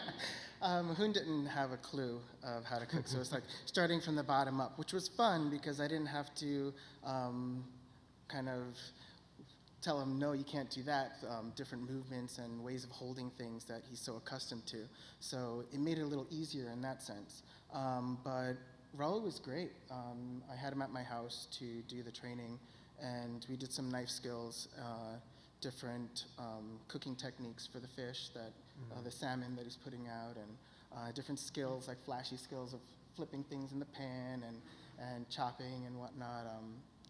Hoon didn't have a clue of how to cook, so it's like starting from the bottom up, which was fun because I didn't have to kind of tell him, no, you can't do that, different movements and ways of holding things that he's so accustomed to. So it made it a little easier in that sense. But Raul was great. I had him at my house to do the training, and we did some knife skills, different cooking techniques for the fish, the salmon that he's putting out, and different skills, like flashy skills of flipping things in the pan and chopping and whatnot,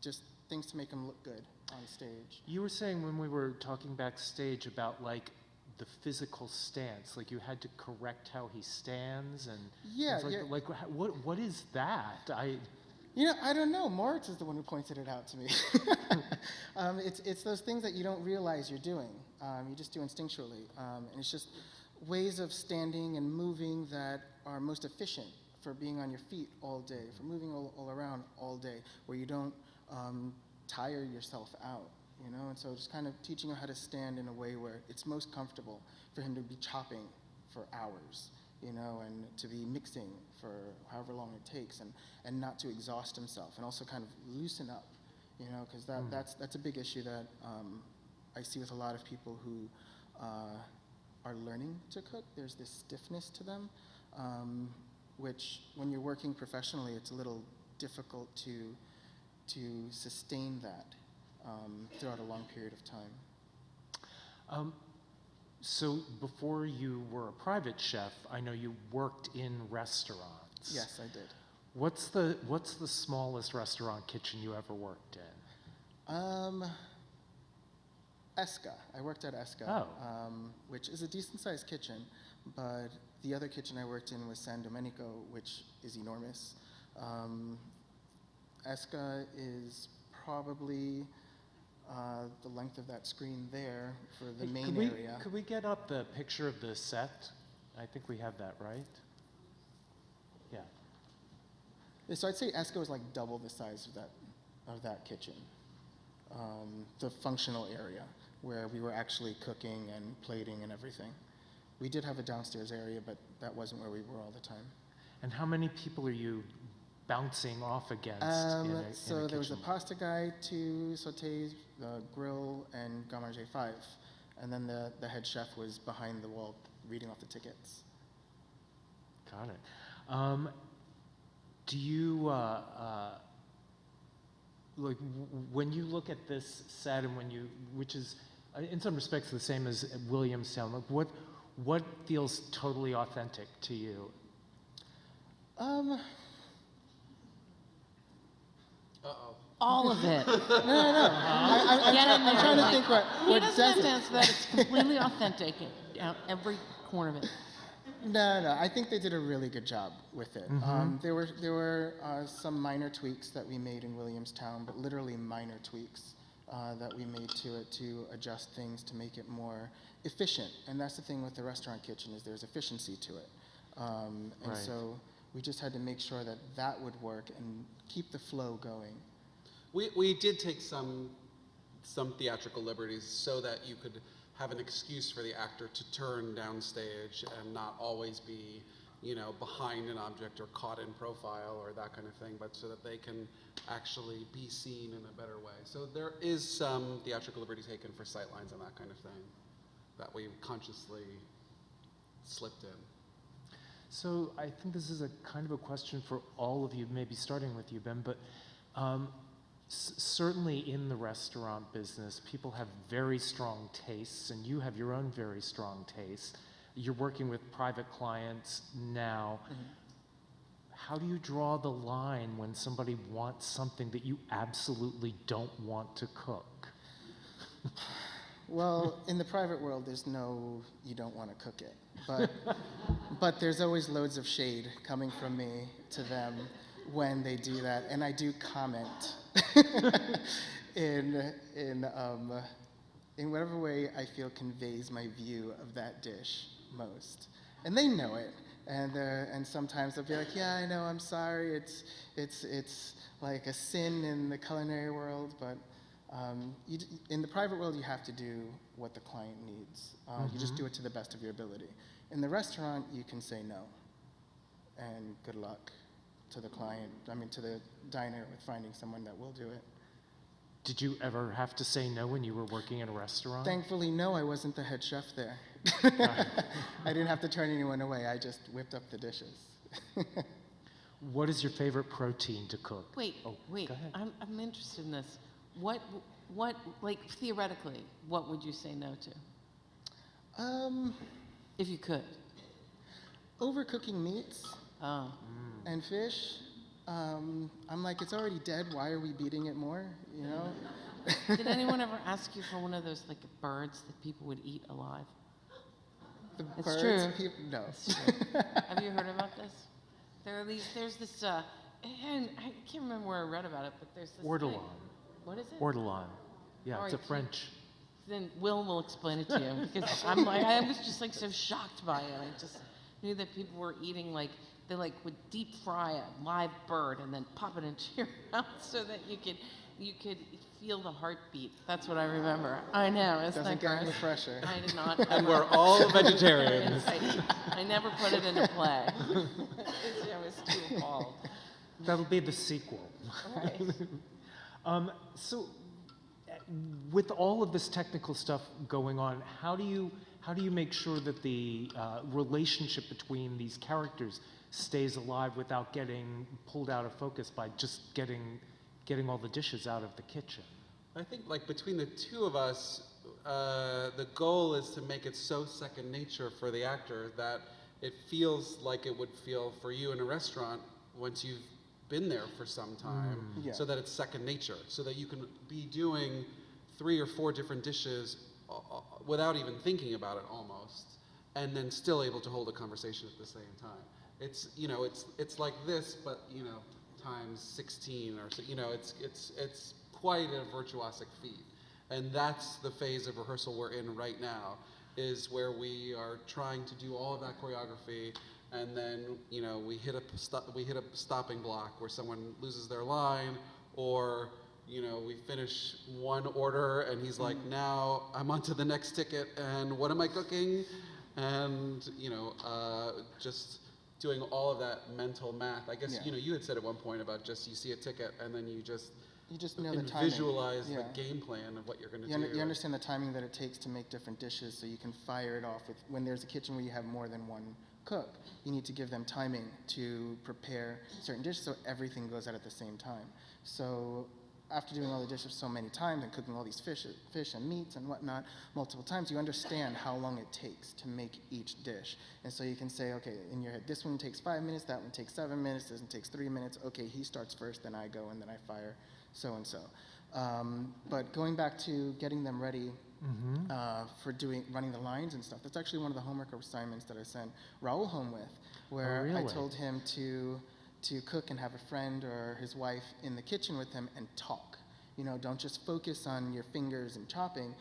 just things to make him look good on stage. You were saying when we were talking backstage about like the physical stance, like you had to correct how he stands and Yeah, things yeah. like what is that? You know, I don't know. Moritz is the one who pointed it out to me. It's those things that you don't realize you're doing. You just do instinctually. And it's just ways of standing and moving that are most efficient for being on your feet all day, for moving all around all day, where you don't tire yourself out, you know? And so just kind of teaching him how to stand in a way where it's most comfortable for him to be chopping for hours, you know, and to be mixing for however long it takes, and not to exhaust himself, and also kind of loosen up, you know, because that's a big issue that I see with a lot of people who are learning to cook. There's this stiffness to them, which when you're working professionally, it's a little difficult to sustain that throughout a long period of time. So before you were a private chef, I know you worked in restaurants. Yes, I did. What's the smallest restaurant kitchen you ever worked in? Esca. I worked at Esca, which is a decent-sized kitchen, but the other kitchen I worked in was San Domenico, which is enormous. Esca is probably the length of that screen there for the main area. Could we get up the picture of the set? I think we have that, right? Yeah. Yeah, so I'd say Esca was like double the size of that kitchen, the functional area where we were actually cooking and plating and everything. We did have a downstairs area, but that wasn't where we were all the time. And how many people are you bouncing off against So there was a kitchen? pasta guy, 2 sautés, the grill, and garde manger 5. And then the head chef was behind the wall reading off the tickets. Got it. Do you, like, when you look at this set and which is in some respects the same as Williamstown, like what feels totally authentic to you? All of it. No. Get in there. I'm trying to Like, think what he doesn't have to doesn't. answer that. It's completely authentic. Every corner of it. No. I think they did a really good job with it. There were some minor tweaks that we made in Williamstown, but literally minor tweaks that we made to it to adjust things to make it more efficient. And that's the thing with the restaurant kitchen, is there's efficiency to it. And Right. so we just had to make sure that that would work and keep the flow going. We did take some theatrical liberties so that you could have an excuse for the actor to turn downstage and not always be, behind an object or caught in profile or that kind of thing, but so that they can actually be seen in a better way. So there is some theatrical liberty taken for sightlines and that kind of thing that we consciously slipped in. So I think this is a kind of a question for all of you, maybe starting with you, Ben, but certainly in the restaurant business, people have very strong tastes, and you have your own very strong tastes. You're working with private clients now. How do you draw the line when somebody wants something that you absolutely don't want to cook? Well, in the private world, there's no, you don't want to cook it. But there's always loads of shade coming from me to them when they do that. And I do comment in whatever way I feel conveys my view of that dish most. And they know it. And sometimes they'll be like, yeah, I know, I'm sorry. It's like a sin in the culinary world, but in the private world, you have to do what the client needs. You just do it to the best of your ability. In the restaurant, you can say no. And good luck to the client, to the diner with finding someone that will do it. Did you ever have to say no when you were working in a restaurant? Thankfully, no, I wasn't the head chef there. I didn't have to turn anyone away. I just whipped up the dishes. What is your favorite protein to cook? Wait, Go ahead. I'm interested in this. What, like theoretically, what would you say no to? If you could. Overcooking meats Oh. and fish. I'm like, it's already dead. Why are we beating it more? You know? Did anyone ever ask you for one of those like birds that people would eat alive? The It's birds, true. no. Have you heard about this? There's this, and I can't remember where I read about it, but there's this Ortolan. thing. What is it? Ortolan. Yeah, All it's a right, so- French. Then will explain it to you because I was just like so shocked by it. I just knew that people were eating they would deep fry a live bird and then pop it into your mouth so that you could feel the heartbeat. That's what I remember. I know, isn't Doesn't that get any gross? fresher. I did not. And ever- we're all vegetarians. I never put it into play. I was too appalled. That'll be the sequel. Right. So, with all of this technical stuff going on, how do you make sure that the relationship between these characters stays alive without getting pulled out of focus by just getting all the dishes out of the kitchen? I think between the two of us, the goal is to make it so second nature for the actor that it feels like it would feel for you in a restaurant once you've been there for some time, Yeah. so that it's second nature, so that you can be doing 3 or 4 different dishes without even thinking about it almost, and then still able to hold a conversation at the same time. It's it's like this, but times 16 or so. It's quite a virtuosic feat, and that's the phase of rehearsal we're in right now, is where we are trying to do all of that choreography, and then we hit a stopping block where someone loses their line, or we finish one order and he's like, now I'm on to the next ticket, and what am I cooking? And just doing all of that mental math. I guess Yeah. you had said at one point about just you see a ticket and then you just know the and timing. visualize Yeah. the game plan of what you're going to You do. understand the timing that it takes to make different dishes, so you can fire it off when there's a kitchen where you have more than one cook. You need to give them timing to prepare certain dishes so everything goes out at the same time. So after doing all the dishes so many times and cooking all these fish and meats and whatnot multiple times, you understand how long it takes to make each dish. And so you can say, okay, in your head, this one takes 5 minutes, that one takes 7 minutes, this one takes 3 minutes. Okay, he starts first, then I go, and then I fire so-and-so. But going back to getting them ready for running the lines and stuff, that's actually one of the homework assignments that I sent Raul home with, where I really? told him to cook and have a friend or his wife in the kitchen with him and talk. Don't just focus on your fingers and chopping.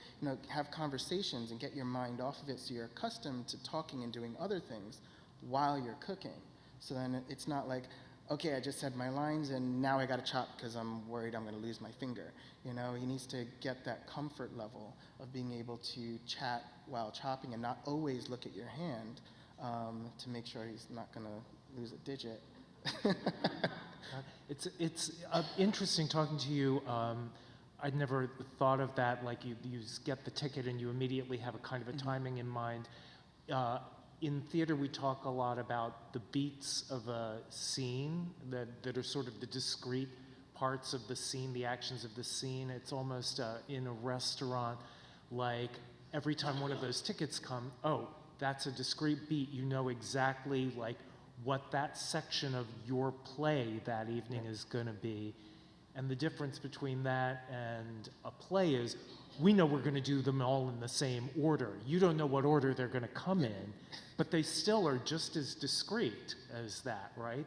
Have conversations and get your mind off of it so you're accustomed to talking and doing other things while you're cooking. So then it's not like, okay, I just said my lines and now I got to chop because I'm worried I'm going to lose my finger. He needs to get that comfort level of being able to chat while chopping and not always look at your hand to make sure he's not going to lose a digit. It's interesting talking to you. I'd never thought of that, like you get the ticket and you immediately have a kind of a timing in mind. In theater, we talk a lot about the beats of a scene that are sort of the discrete parts of the scene, the actions of the scene. It's almost in a restaurant, like every time one of those tickets come, oh, that's a discrete beat. You know exactly like what that section of your play that evening is going to be. And the difference between that and a play is we know we're going to do them all in the same order. You don't know what order they're going to come in, but they still are just as discrete as that, right?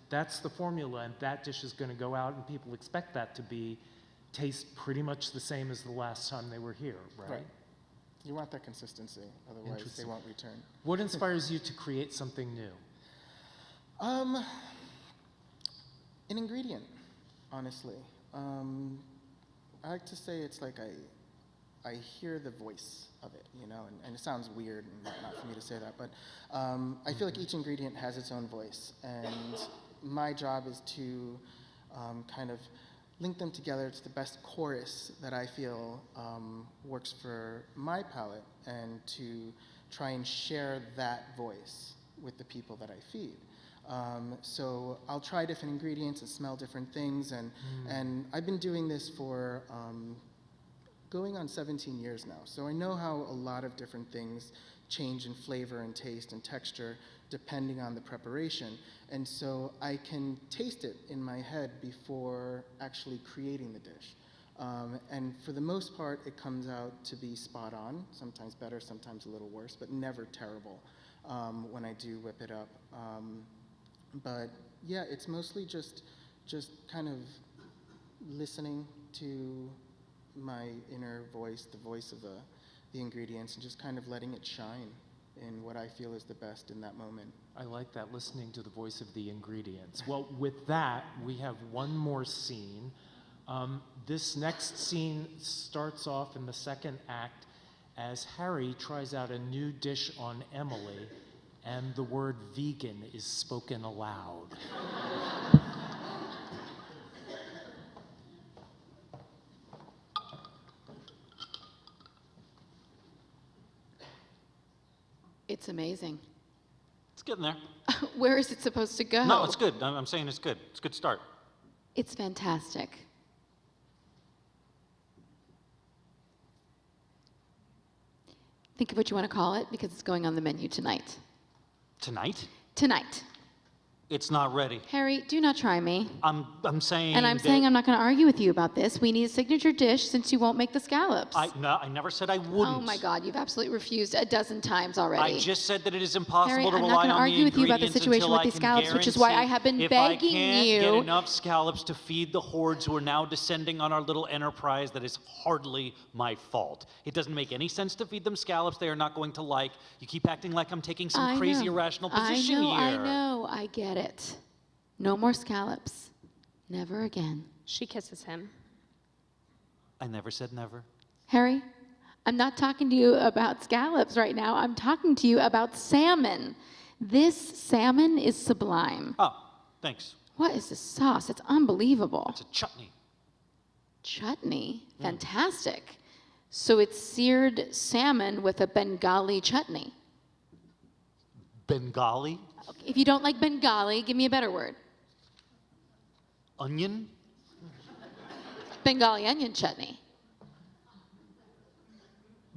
That's the formula, and that dish is going to go out, and people expect that to taste pretty much the same as the last time they were here, right? You want that consistency, otherwise they won't return. What inspires you to create something new? An ingredient, honestly. I like to say it's like I hear the voice of it, you know, and it sounds weird and not for me to say that, but I feel like each ingredient has its own voice, and my job is to kind of link them together to the best chorus that I feel works for my palate, and to try and share that voice with the people that I feed. So I'll try different ingredients and smell different things, and I've been doing this for going on 17 years now. So I know how a lot of different things change in flavor and taste and texture depending on the preparation. And so I can taste it in my head before actually creating the dish. And for the most part, it comes out to be spot on, sometimes better, sometimes a little worse, but never terrible when I do whip it up. But yeah, it's mostly just kind of listening to my inner voice, the voice of the ingredients, and just kind of letting it shine in what I feel is the best in that moment. I like that, listening to the voice of the ingredients. Well, with that, we have one more scene. This next scene starts off in the second act as Harry tries out a new dish on Emily, and the word vegan is spoken aloud. It's amazing. It's getting there. Where is it supposed to go? No, it's good. I'm saying it's good. It's a good start. It's fantastic. Think of what you want to call it, because it's going on the menu tonight. Tonight? Tonight. It's not ready. Harry, do not try me. I'm saying. And I'm saying I'm not going to argue with you about this. We need a signature dish since you won't make the scallops. I never said I wouldn't. Oh my God, you've absolutely refused a dozen times already. I just said that it is impossible Harry, to I'm rely not going to on argue the with you about the ingredients situation until with I these can scallops, which is why I have been if begging I can't you. get enough scallops to feed the hordes who are now descending on our little enterprise, that is hardly my fault. It doesn't make any sense to feed them scallops they are not going to like. You keep acting like I'm taking some crazy irrational position here. I know, I get it. No more scallops. Never again. She kisses him. I never said never. Harry, I'm not talking to you about scallops right now. I'm talking to you about salmon. This salmon is sublime. Oh, thanks. What is this sauce? It's unbelievable. It's a chutney. Chutney? Fantastic. So it's seared salmon with a Bengali chutney. Bengali? Okay, if you don't like Bengali, give me a better word. Onion? Bengali onion chutney.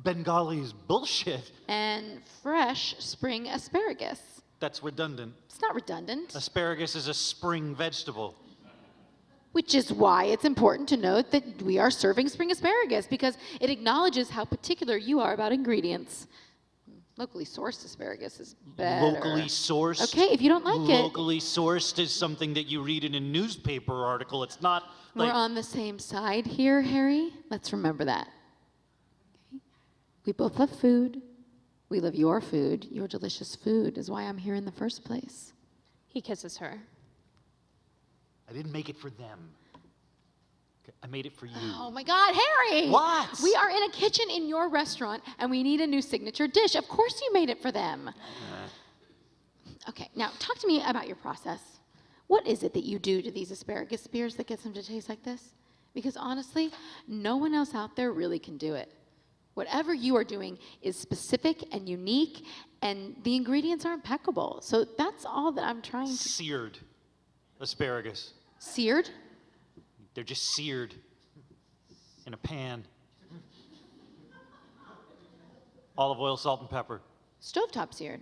Bengali is bullshit. And fresh spring asparagus. That's redundant. It's not redundant. Asparagus is a spring vegetable. Which is why it's important to note that we are serving spring asparagus, because it acknowledges how particular you are about ingredients. Locally sourced asparagus is better. Locally sourced? Okay, if you don't like it. Locally sourced is something that you read in a newspaper article. It's not like... We're on the same side here, Harry. Let's remember that. Okay? We both love food. We love your food. Your delicious food is why I'm here in the first place. He kisses her. I didn't make it for them. Okay, I made it for you. Oh my God, Harry! What? We are in a kitchen in your restaurant and we need a new signature dish. Of course you made it for them. Okay, now talk to me about your process. What is it that you do to these asparagus spears that gets them to taste like this? Because honestly, no one else out there really can do it. Whatever you are doing is specific and unique, and the ingredients are impeccable. So that's all that I'm trying to... Seared asparagus. Seared? They're just seared in a pan. Olive oil, salt, and pepper. Stovetop seared.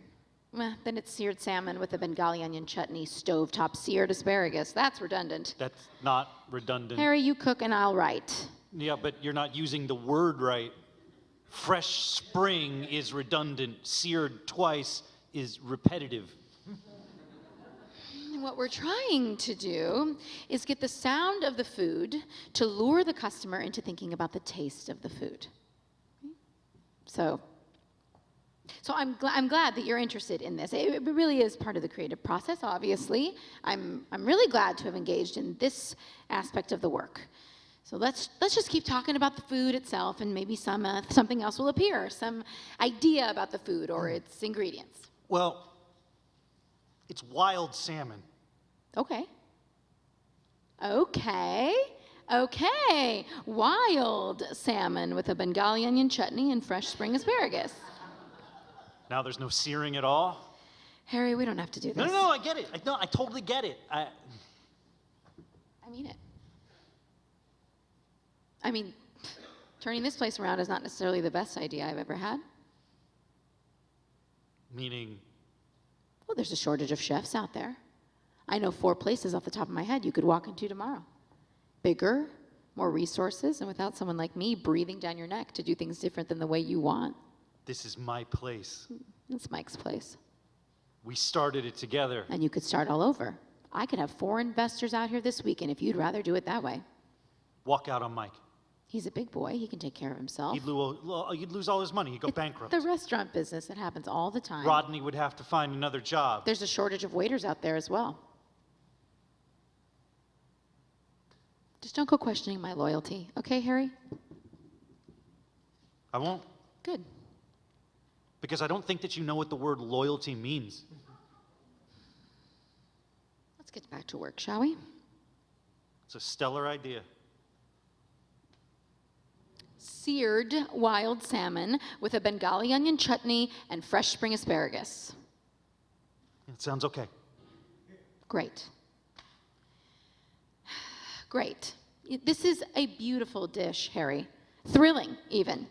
Then it's seared salmon with a Bengali onion chutney, stovetop seared asparagus. That's redundant. That's not redundant. Harry, you cook and I'll write. Yeah, but you're not using the word right. Fresh spring is redundant. Seared twice is repetitive. And what we're trying to do is get the sound of the food to lure the customer into thinking about the taste of the food. So I'm glad that you're interested in this. It really is part of the creative process, obviously. I'm really glad to have engaged in this aspect of the work. So let's just keep talking about the food itself, and maybe something else will appear, some idea about the food or its ingredients. Well, it's wild salmon. Okay. Wild salmon with a Bengali onion chutney and fresh spring asparagus. Now there's no searing at all? Harry, we don't have to do this. No, I get it. I totally get it. I mean it. I mean, turning this place around is not necessarily the best idea I've ever had. Meaning? Well, there's a shortage of chefs out there. I know 4 places off the top of my head you could walk into tomorrow. Bigger, more resources, and without someone like me breathing down your neck to do things different than the way you want. This is my place. It's Mike's place. We started it together. And you could start all over. I could have 4 investors out here this weekend if you'd rather do it that way. Walk out on Mike. He's a big boy. He can take care of himself. You'd lose all his money. He'd go bankrupt. The restaurant business, it happens all the time. Rodney would have to find another job. There's a shortage of waiters out there as well. Just don't go questioning my loyalty. Okay, Harry? I won't. Good. Because I don't think that you know what the word loyalty means. Let's get back to work, shall we? It's a stellar idea. Seared wild salmon with a Bengali onion chutney and fresh spring asparagus. It sounds okay. Great. Great. This is a beautiful dish, Harry. Thrilling, even.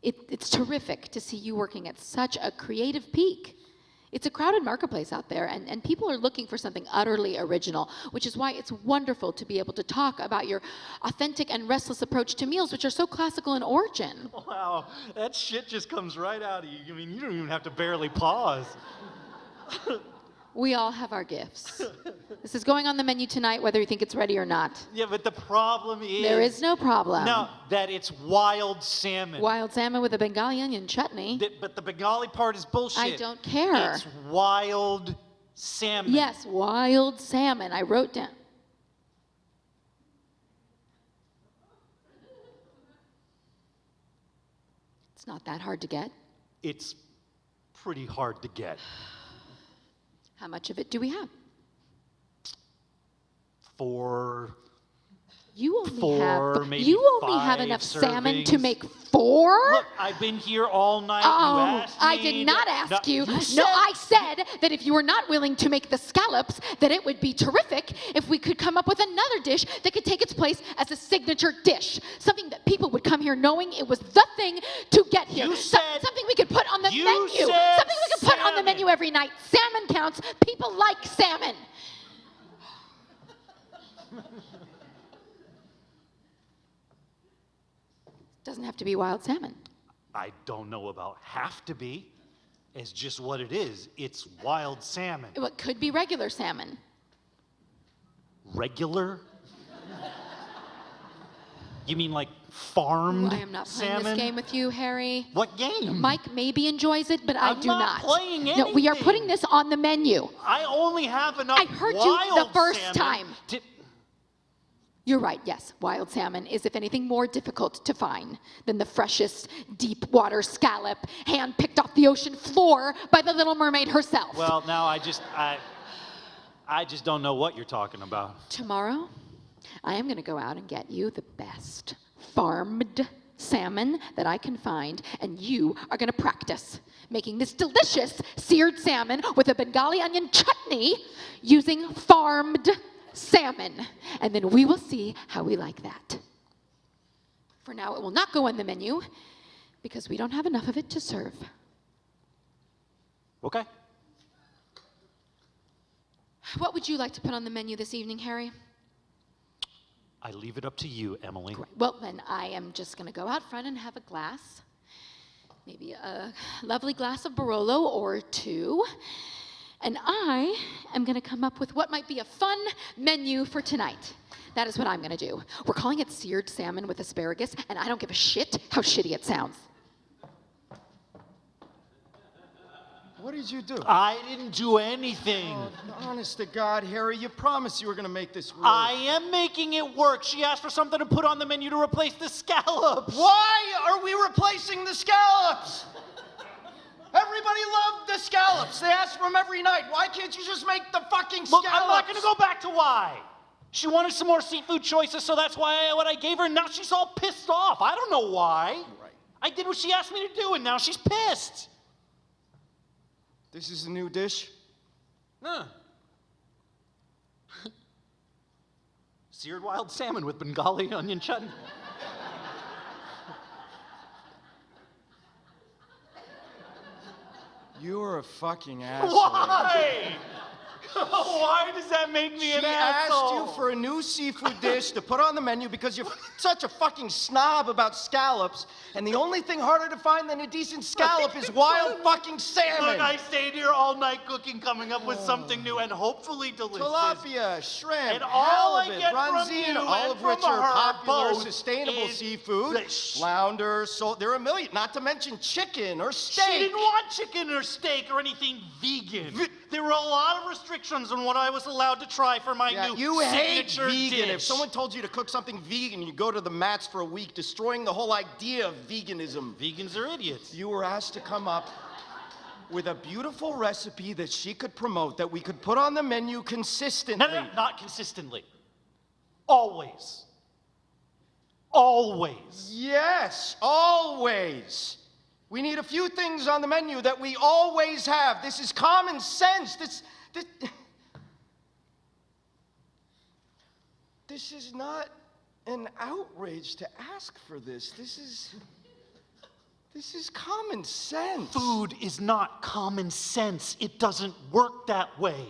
It's terrific to see you working at such a creative peak. It's a crowded marketplace out there, and people are looking for something utterly original, which is why it's wonderful to be able to talk about your authentic and restless approach to meals, which are so classical in origin. Wow, that shit just comes right out of you. I mean, you don't even have to barely pause. We all have our gifts. This is going on the menu tonight, whether you think it's ready or not. Yeah, but the problem is... There is no problem. No, that it's wild salmon. Wild salmon with a Bengali onion chutney. But the Bengali part is bullshit. I don't care. It's wild salmon. Yes, wild salmon. I wrote down. It's not that hard to get. It's pretty hard to get. How much of it do we have? 4. You only Four, have maybe you only have 5 enough salmon to servings. make 4? Look, I've been here all night. Oh, You asked I me did not ask you. No, No, I said that if you were not willing to make the scallops, that it would be terrific if we could come up with another dish that could take its place as a signature dish. Something that people would come here knowing it was the thing to get here. You said- Something we could put on the You menu. said Something we could put on the salmon. menu every night. Salmon counts. People like salmon. Doesn't have to be wild salmon. I don't know about have to be. It's just what it is. It's wild salmon. It could be regular salmon. Regular? You mean like farmed I am not playing salmon? this game with you, Harry. What game? Mike maybe enjoys it, but I I'm do not playing No, we are anything. putting this on the menu. I only have enough I heard you the wild first salmon time. to- You're right, yes. Wild salmon is, if anything, more difficult to find than the freshest deep water scallop hand-picked off the ocean floor by the Little Mermaid herself. Well, now I just don't know what you're talking about. Tomorrow, I am going to go out and get you the best farmed salmon that I can find, and you are going to practice making this delicious seared salmon with a Bengali onion chutney using farmed salmon. And then we will see how we like that. For now, it will not go on the menu because we don't have enough of it to serve. Okay. What would you like to put on the menu this evening, Harry? I leave it up to you, Emily. Great. Well, then I am just going to go out front and have a glass. Maybe a lovely glass of Barolo or two. And I am going to come up with what might be a fun menu for tonight. That is what I'm going to do. We're calling it seared salmon with asparagus, and I don't give a shit how shitty it sounds. What did you do? I didn't do anything. Oh, honest to God, Harry, you promised you were going to make this work. I am making it work. She asked for something to put on the menu to replace the scallops. Why are we replacing the scallops? Everybody loved the scallops. They asked for them every night. Why can't you just make the fucking scallops? Look, I'm not going to go back to why. She wanted some more seafood choices, so that's why what I gave her, and now she's all pissed off. I don't know why. Right. I did what she asked me to do, and now she's pissed. This is a new dish? Huh. Seared wild salmon with Bengali onion chutney. You're a fucking asshole. Why? Why does that make me an She asshole? asked you for a new seafood dish to put on the menu because you're such a fucking snob about scallops, and the only thing harder to find than a decent scallop is wild fucking salmon. Look, I stayed here all night cooking, coming up with something new and hopefully delicious. Tilapia, shrimp, And all I halibut, get from bronzino, you all and of which from are her popular, both sustainable is seafood. the Flounder, there are a million, not to mention chicken or steak. She didn't want chicken or steak or anything vegan. There were a lot of restrictions on what I was allowed to try for my new You hate signature vegan. dish. If someone told you to cook something vegan, you go to the mats for a week, destroying the whole idea of veganism. Vegans are idiots. You were asked to come up with a beautiful recipe that she could promote, that we could put on the menu consistently. No, not consistently. Always. Always. Yes, always. We need a few things on the menu that we always have. This is common sense. This is not an outrage to ask for this. This is common sense. Food is not common sense. It doesn't work that way.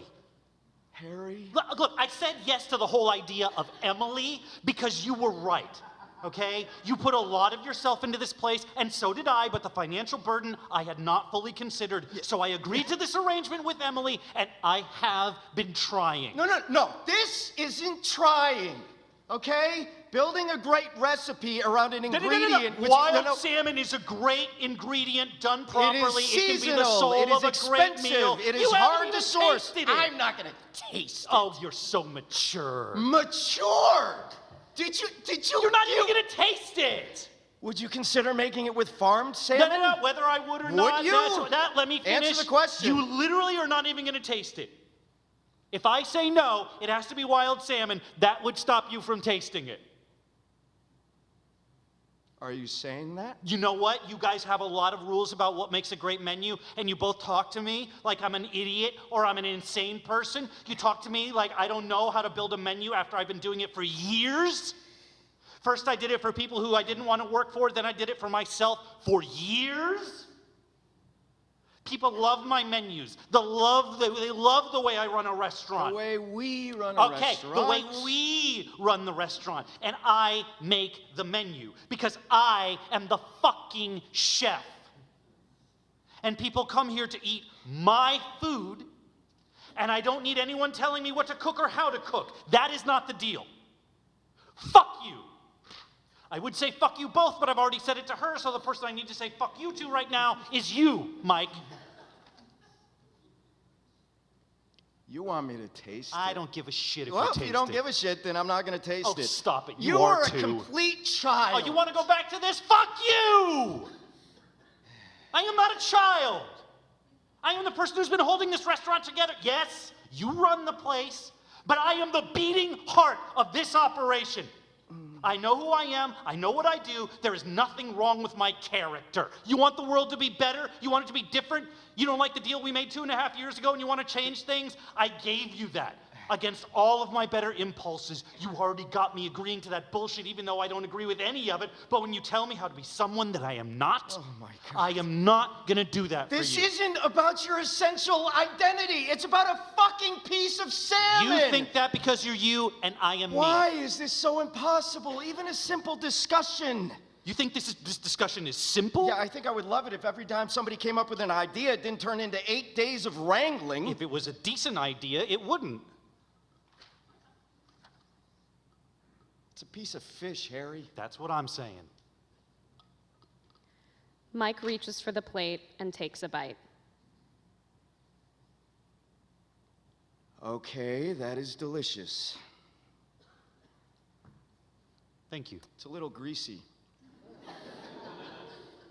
Harry? Look, I said yes to the whole idea of Emily because you were right, okay? You put a lot of yourself into this place, and so did I, but the financial burden I had not fully considered. So I agreed to this arrangement with Emily, and I have been trying. No. This isn't trying, okay? Building a great recipe around an ingredient. Which, Wild salmon is a great ingredient done properly. It is It can be the seasonal. soul It is of a great expensive. meal. It is You haven't hard even to source. tasted it. I'm not gonna taste it. Oh, you're so mature. Matured? Did you? You're not even gonna taste it. Would you consider making it with farmed No, salmon? no, whether I would or not, you? let me finish. Answer the question. You literally are not even gonna taste it. If I say no, it has to be wild salmon, that would stop you from tasting it. Are you saying that? You know what? You guys have a lot of rules about what makes a great menu, and you both talk to me like I'm an idiot or I'm an insane person. You talk to me like I don't know how to build a menu after I've been doing it for years. First, I did it for people who I didn't want to work for, then I did it for myself for years. People love my menus. They love the way I run a restaurant. The way we run a restaurant. The way we run the restaurant. And I make the menu because I am the fucking chef. And people come here to eat my food, and I don't need anyone telling me what to cook or how to cook. That is not the deal. Fuck you. I would say fuck you both, but I've already said it to her, so the person I need to say fuck you to right now is you, Mike. You want me to taste it? I don't give a shit if Well, you if taste you don't it. give a shit, then I'm not going to taste Oh, it. stop it. You You are are a too. complete child. Oh, you want to go back to this? Fuck you! I am not a child. I am the person who's been holding this restaurant together. Yes, you run the place, but I am the beating heart of this operation. I know who I am. I know what I do. There is nothing wrong with my character. You want the world to be better? You want it to be different? You don't like the deal we made 2.5 years ago and you want to change things? I gave you that. Against all of my better impulses, you already got me agreeing to that bullshit, even though I don't agree with any of it. But when you tell me how to be someone that I am not, Oh my God. I am not gonna do that This for you. isn't about your essential identity. It's about a fucking piece of salmon. You think that because you're you and I am Why me. is this so impossible? Even a simple discussion. You think this discussion is simple? Yeah, I think I would love it if every time somebody came up with an idea, it didn't turn into 8 days of wrangling. If it was a decent idea, it wouldn't. It's a piece of fish, Harry. That's what I'm saying. Mike reaches for the plate and takes a bite. Okay, that is delicious. Thank you. It's a little greasy.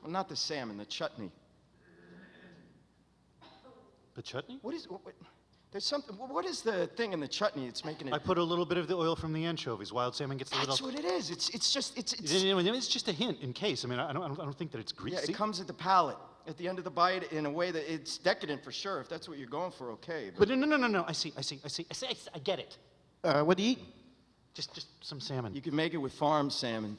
Well, not the salmon, the chutney. The chutney? There's something. What is the thing in the chutney? It's making it. I put a little bit of the oil from the anchovies. Wild salmon gets a That's little. what it is. It's just. It's just a hint in case. I mean, I don't think that it's greasy. Yeah, it comes at the palate, at the end of the bite, in a way that it's decadent for sure. If that's what you're going for, okay. But no. I see. I get it. What do you eat? Just some salmon. You can make it with farm salmon.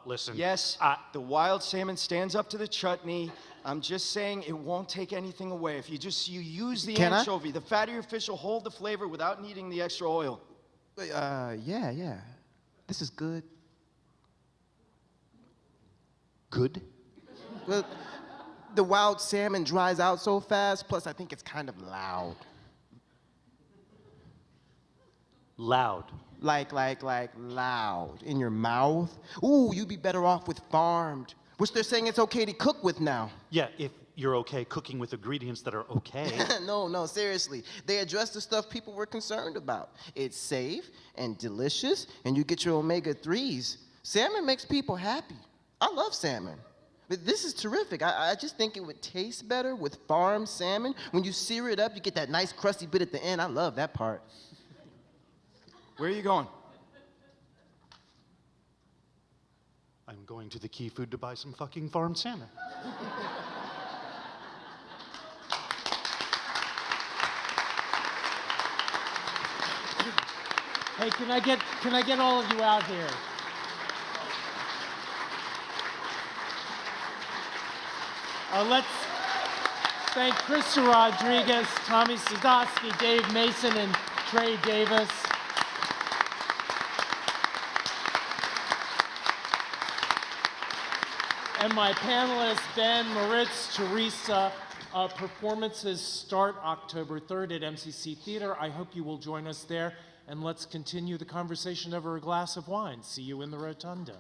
Listen. Yes, the wild salmon stands up to the chutney. I'm just saying it won't take anything away. If you use the Can I? anchovy, the fattier fish will hold the flavor without needing the extra oil. Yeah. This is good. Good. Well, the wild salmon dries out so fast, plus I think it's kind of loud. Loud. Like loud in your mouth. Ooh, you'd be better off with farmed, which they're saying it's okay to cook with now. Yeah, if you're okay cooking with ingredients that are okay. No, seriously. They address the stuff people were concerned about. It's safe and delicious, and you get your omega-3s. Salmon makes people happy. I love salmon. But this is terrific. I just think it would taste better with farmed salmon. When you sear it up, you get that nice crusty bit at the end. I love that part. Where are you going? I'm going to the Key Food to buy some fucking farmed salmon. Hey, can I get all of you out here? Let's thank Krista Rodriguez, Tommy Sadowski, Dave Mason, and Trey Davis. And my panelists, Ben, Moritz, Theresa. Performances start October 3rd at MCC Theater. I hope you will join us there, and let's continue the conversation over a glass of wine. See you in the rotunda.